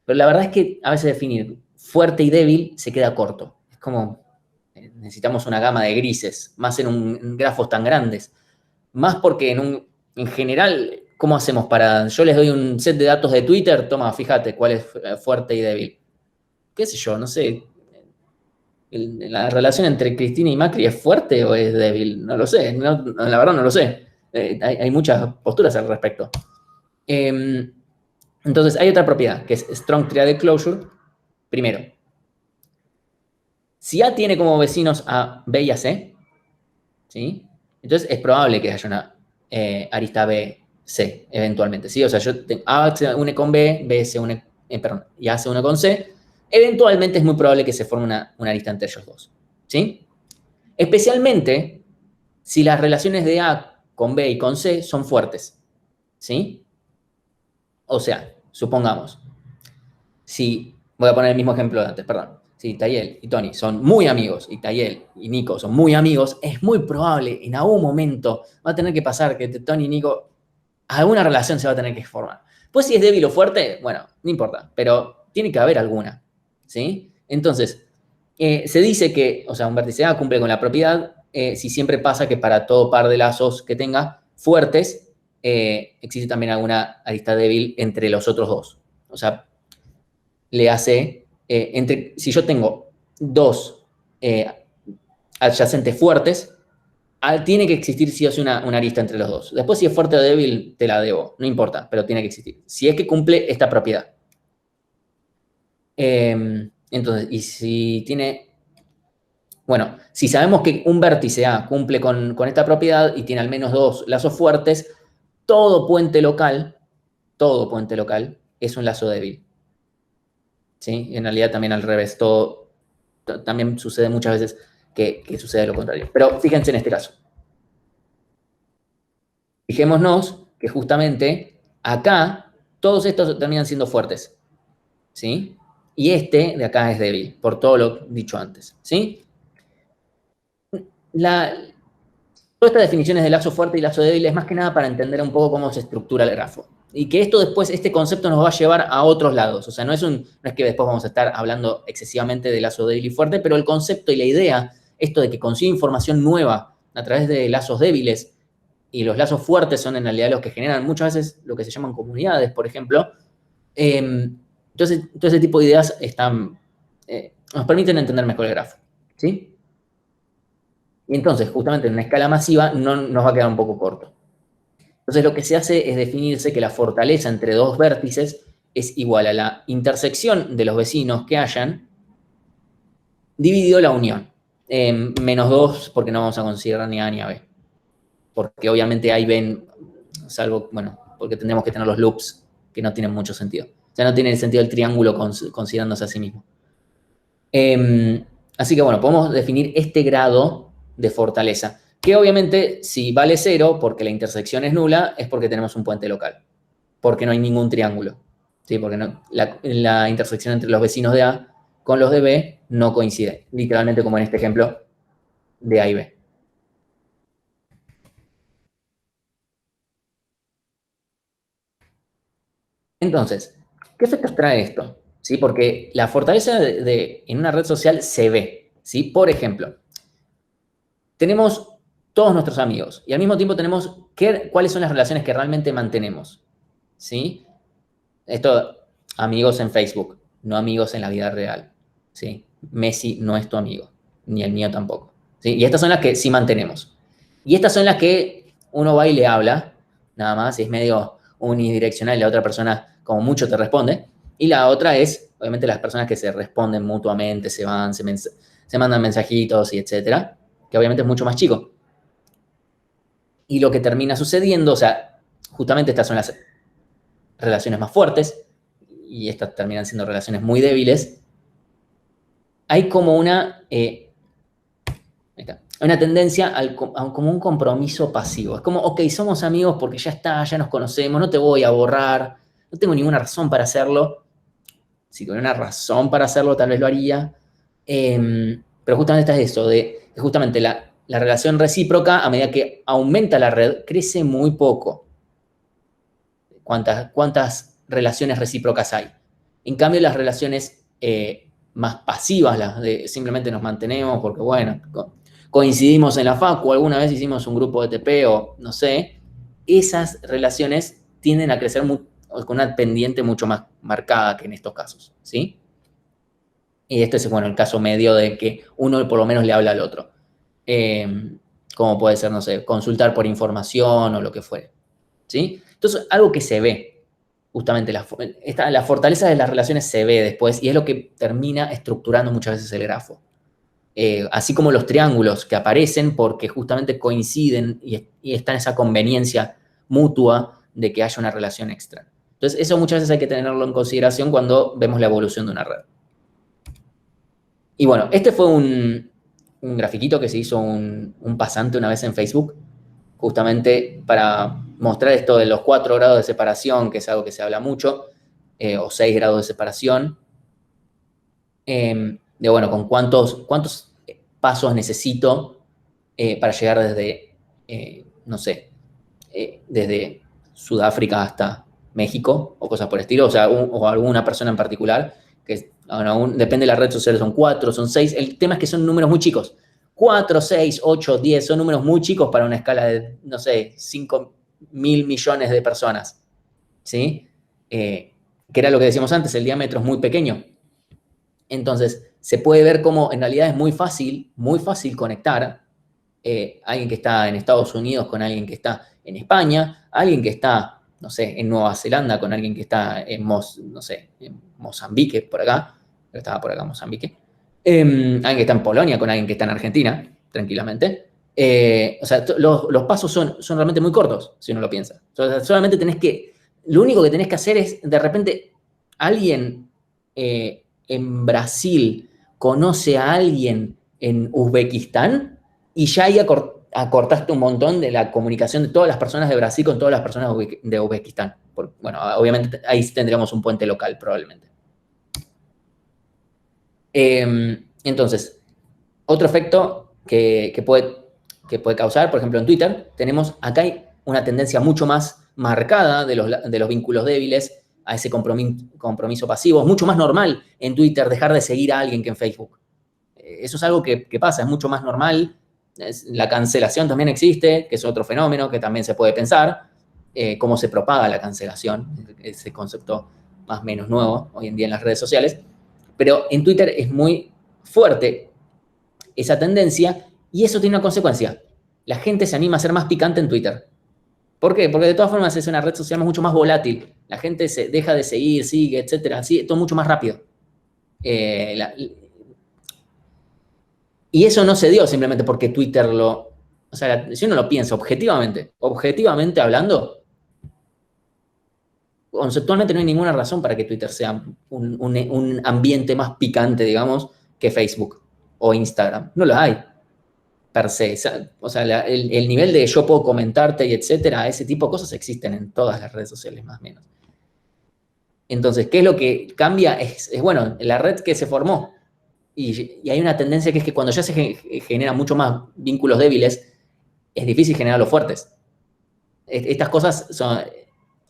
Speaker 1: Pero la verdad es que a veces definir fuerte y débil se queda corto. Es como, necesitamos una gama de grises, más en grafos tan grandes. Más porque en general, ¿cómo hacemos para...? Yo les doy un set de datos de Twitter, toma, fíjate cuál es fuerte y débil. ¿Qué sé yo? No sé. ¿La relación entre Cristina y Macri es fuerte o es débil? No lo sé. La verdad no lo sé. Hay muchas posturas al respecto. Entonces, hay otra propiedad, que es Strong Triadic Closure. Primero, si A tiene como vecinos a B y a C, ¿sí? Entonces es probable que haya una arista B, C, eventualmente, ¿sí? O sea, A se une con B, B se une, y A se une con C. Eventualmente es muy probable que se forme una arista entre ellos dos, ¿sí? Especialmente si las relaciones de A con B y con C son fuertes, ¿sí? O sea, supongamos, voy a poner el mismo ejemplo de antes, perdón. Si Tayel y Tony son muy amigos, y Tayel y Nico son muy amigos, es muy probable, en algún momento, va a tener que pasar que Tony y Nico, alguna relación se va a tener que formar. Pues si es débil o fuerte, bueno, no importa, pero tiene que haber alguna, ¿sí? Entonces, se dice que, o sea, un vértice A cumple con la propiedad si siempre pasa que para todo par de lazos que tenga fuertes, existe también alguna arista débil entre los otros dos. O sea, le hace, si yo tengo dos adyacentes fuertes, tiene que existir sí o sí una arista entre los dos. Después, si es fuerte o débil, te la debo, no importa, pero tiene que existir. Si es que cumple esta propiedad. Entonces, y si tiene... Bueno, si sabemos que un vértice A cumple con esta propiedad y tiene al menos dos lazos fuertes, todo puente local es un lazo débil. ¿Sí? En realidad también al revés, también sucede muchas veces que sucede lo contrario. Pero fíjense en este caso. Fijémonos que justamente acá todos estos terminan siendo fuertes, ¿sí? Y este de acá es débil, por todo lo dicho antes, ¿sí? Todas estas definiciones de lazo fuerte y lazo débil es más que nada para entender un poco cómo se estructura el grafo. Y que esto después, este concepto nos va a llevar a otros lados. O sea, no es que después vamos a estar hablando excesivamente de lazo débil y fuerte, pero el concepto y la idea, esto de que consigue información nueva a través de lazos débiles, y los lazos fuertes son en realidad los que generan muchas veces lo que se llaman comunidades, por ejemplo. Entonces, todo ese tipo de ideas nos permiten entender mejor el grafo, ¿sí? Y entonces, justamente en una escala masiva, no nos va a quedar un poco corto. Entonces, lo que se hace es definirse que la fortaleza entre dos vértices es igual a la intersección de los vecinos que hayan dividido la unión. Menos 2, porque no vamos a considerar ni A ni a B. Porque obviamente A y B, salvo, bueno, porque tendremos que tener los loops que no tienen mucho sentido. O sea, no tiene sentido el triángulo considerándose a sí mismo. Así que bueno, podemos definir este grado de fortaleza, que obviamente si vale 0 porque la intersección es nula, es porque tenemos un puente local, porque no hay ningún triángulo, ¿sí? Porque la intersección entre los vecinos de A con los de B no coincide, literalmente como en este ejemplo de A y B. Entonces, ¿qué efectos trae esto? ¿Sí? Porque la fortaleza en una red social se ve, ¿sí? Por ejemplo, tenemos todos nuestros amigos y al mismo tiempo tenemos cuáles son las relaciones que realmente mantenemos, ¿sí? Esto, amigos en Facebook, no amigos en la vida real, ¿sí? Messi no es tu amigo, ni el mío tampoco, ¿sí? Y estas son las que sí mantenemos. Y estas son las que uno va y le habla, nada más, y es medio unidireccional y la otra persona como mucho te responde. Y la otra es, obviamente, las personas que se responden mutuamente, se mandan mensajitos y etcétera, que obviamente es mucho más chico. Y lo que termina sucediendo, o sea, justamente estas son las relaciones más fuertes y estas terminan siendo relaciones muy débiles. Hay como una tendencia a como un compromiso pasivo. Es como, ok, somos amigos porque ya está, ya nos conocemos, no te voy a borrar, no tengo ninguna razón para hacerlo. Si tuviera una razón para hacerlo, tal vez lo haría. Pero justamente está eso, de justamente la relación recíproca, a medida que aumenta la red, crece muy poco. ¿Cuántas relaciones recíprocas hay? En cambio, las relaciones más pasivas, las de simplemente nos mantenemos porque, bueno, coincidimos en la facu, alguna vez hicimos un grupo de TP o no sé, esas relaciones tienden a crecer con una pendiente mucho más marcada que en estos casos, ¿sí? Y este es, bueno, el caso medio de que uno por lo menos le habla al otro. Como puede ser, no sé, consultar por información o lo que fuere, ¿sí? Entonces, algo que se ve, justamente la fortaleza de las relaciones se ve después y es lo que termina estructurando muchas veces el grafo. Así como los triángulos que aparecen porque justamente coinciden y está en esa conveniencia mutua de que haya una relación extra. Entonces, eso muchas veces hay que tenerlo en consideración cuando vemos la evolución de una red. Y bueno, este fue un grafiquito que se hizo un pasante una vez en Facebook, justamente para mostrar esto de los 4 grados de separación, que es algo que se habla mucho, o 6 grados de separación, de bueno, con cuántos pasos necesito para llegar desde, no sé, desde Sudáfrica hasta México, o cosas por el estilo, o sea, o alguna persona en particular, que depende de la red social, son 4, son 6, el tema es que son números muy chicos. 4, 6, 8, 10, son números muy chicos para una escala de, no sé, 5.000 millones de personas, ¿sí? Que era lo que decíamos antes, el diámetro es muy pequeño. Entonces, se puede ver cómo en realidad es muy fácil conectar alguien que está en Estados Unidos con alguien que está en España, alguien que está, no sé, en Nueva Zelanda con alguien que está en, no sé, en Mozambique, por acá, pero estaba por acá Mozambique, alguien que está en Polonia con alguien que está en Argentina, tranquilamente. O sea, los pasos son realmente muy cortos, si uno lo piensa. O sea, solamente lo único que tenés que hacer es, de repente, alguien en Brasil conoce a alguien en Uzbekistán y ya ahí acortaste un montón de la comunicación de todas las personas de Brasil con todas las personas de Uzbekistán. Bueno, obviamente ahí tendríamos un puente local probablemente. Entonces, otro efecto que puede causar, por ejemplo, en Twitter, tenemos acá hay una tendencia mucho más marcada de los vínculos débiles a ese compromiso pasivo. Es mucho más normal en Twitter dejar de seguir a alguien que en Facebook. Eso es algo que pasa, es mucho más normal. La cancelación también existe, que es otro fenómeno que también se puede pensar. Cómo se propaga la cancelación, ese concepto más o menos nuevo hoy en día en las redes sociales. Pero en Twitter es muy fuerte esa tendencia y eso tiene una consecuencia. La gente se anima a ser más picante en Twitter. ¿Por qué? Porque de todas formas es una red social mucho más volátil. La gente se deja de seguir, sigue, etcétera. Así, todo mucho más rápido. Y eso no se dio simplemente porque Twitter o sea, si uno lo piensa objetivamente hablando, conceptualmente no hay ninguna razón para que Twitter sea un ambiente más picante, digamos, que Facebook o Instagram. No los hay, per se. O sea, el nivel de yo puedo comentarte y etcétera, ese tipo de cosas existen en todas las redes sociales, más o menos. Entonces, ¿qué es lo que cambia? Es bueno, la red que se formó. Y hay una tendencia que es que cuando ya se generan mucho más vínculos débiles, es difícil generar los fuertes. Estas cosas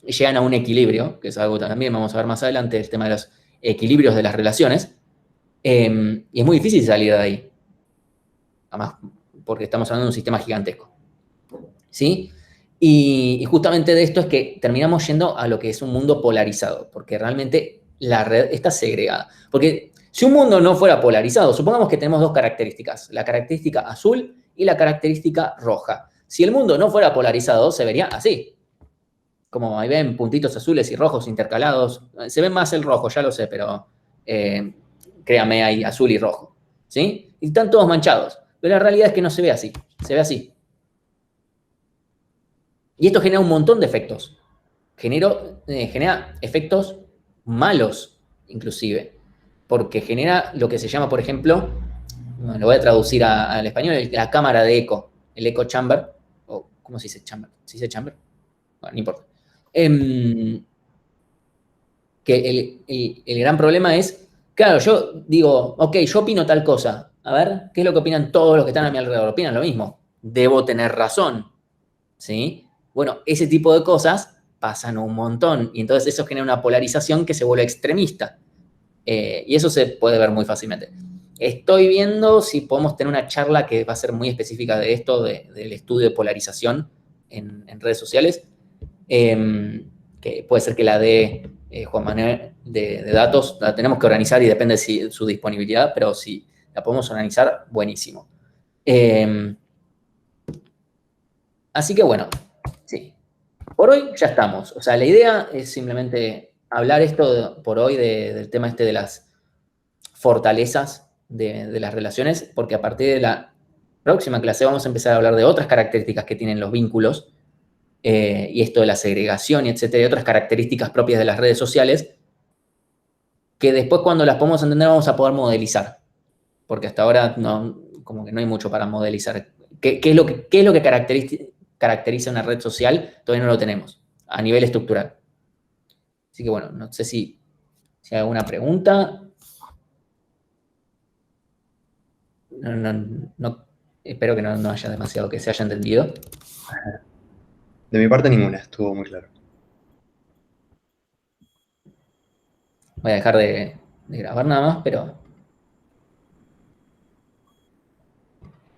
Speaker 1: llegan a un equilibrio, que es algo que también vamos a ver más adelante, el tema de los equilibrios de las relaciones, y es muy difícil salir de ahí. Además, porque estamos hablando de un sistema gigantesco. ¿Sí? Y justamente de esto es que terminamos yendo a lo que es un mundo polarizado, porque realmente la red está segregada. Porque si un mundo no fuera polarizado, supongamos que tenemos dos características, la característica azul y la característica roja. Si el mundo no fuera polarizado, se vería así. Como ahí ven puntitos azules y rojos intercalados. Se ve más el rojo, ya lo sé, pero créame, hay azul y rojo. ¿Sí? Y están todos manchados. Pero la realidad es que no se ve así, se ve así. Y esto genera un montón de efectos. Genera efectos malos, inclusive. Porque genera lo que se llama, por ejemplo, lo voy a traducir al español, la cámara de eco, el echo chamber, o ¿cómo se dice chamber? ¿Se dice chamber? Bueno, no importa. Que el gran problema es, claro, yo digo, ok, yo opino tal cosa. A ver, ¿qué es lo que opinan todos los que están a mi alrededor? Opinan lo mismo. Debo tener razón. ¿Sí? Bueno, ese tipo de cosas pasan un montón. Y entonces eso genera una polarización que se vuelve extremista. Y eso se puede ver muy fácilmente. Estoy viendo si podemos tener una charla que va a ser muy específica de esto, del estudio de polarización en redes sociales. Que puede ser que la dé Juan Manuel de datos. La tenemos que organizar y depende de su disponibilidad, pero si la podemos organizar, buenísimo. Así que bueno, sí. Por hoy ya estamos. O sea, la idea es simplemente hablar esto por hoy del tema este de las fortalezas de las relaciones, porque a partir de la próxima clase vamos a empezar a hablar de otras características que tienen los vínculos, y esto de la segregación y etcétera, y otras características propias de las redes sociales, que después cuando las podamos entender vamos a poder modelizar, porque hasta ahora no, como que no hay mucho para modelizar. ¿Qué es lo que caracteriza una red social? Todavía no lo tenemos a nivel estructural. Así que bueno, no sé si hay alguna pregunta. No, espero que no haya demasiado que se haya entendido.
Speaker 2: De mi parte ninguna, estuvo muy claro.
Speaker 1: Voy a dejar de grabar nada más, pero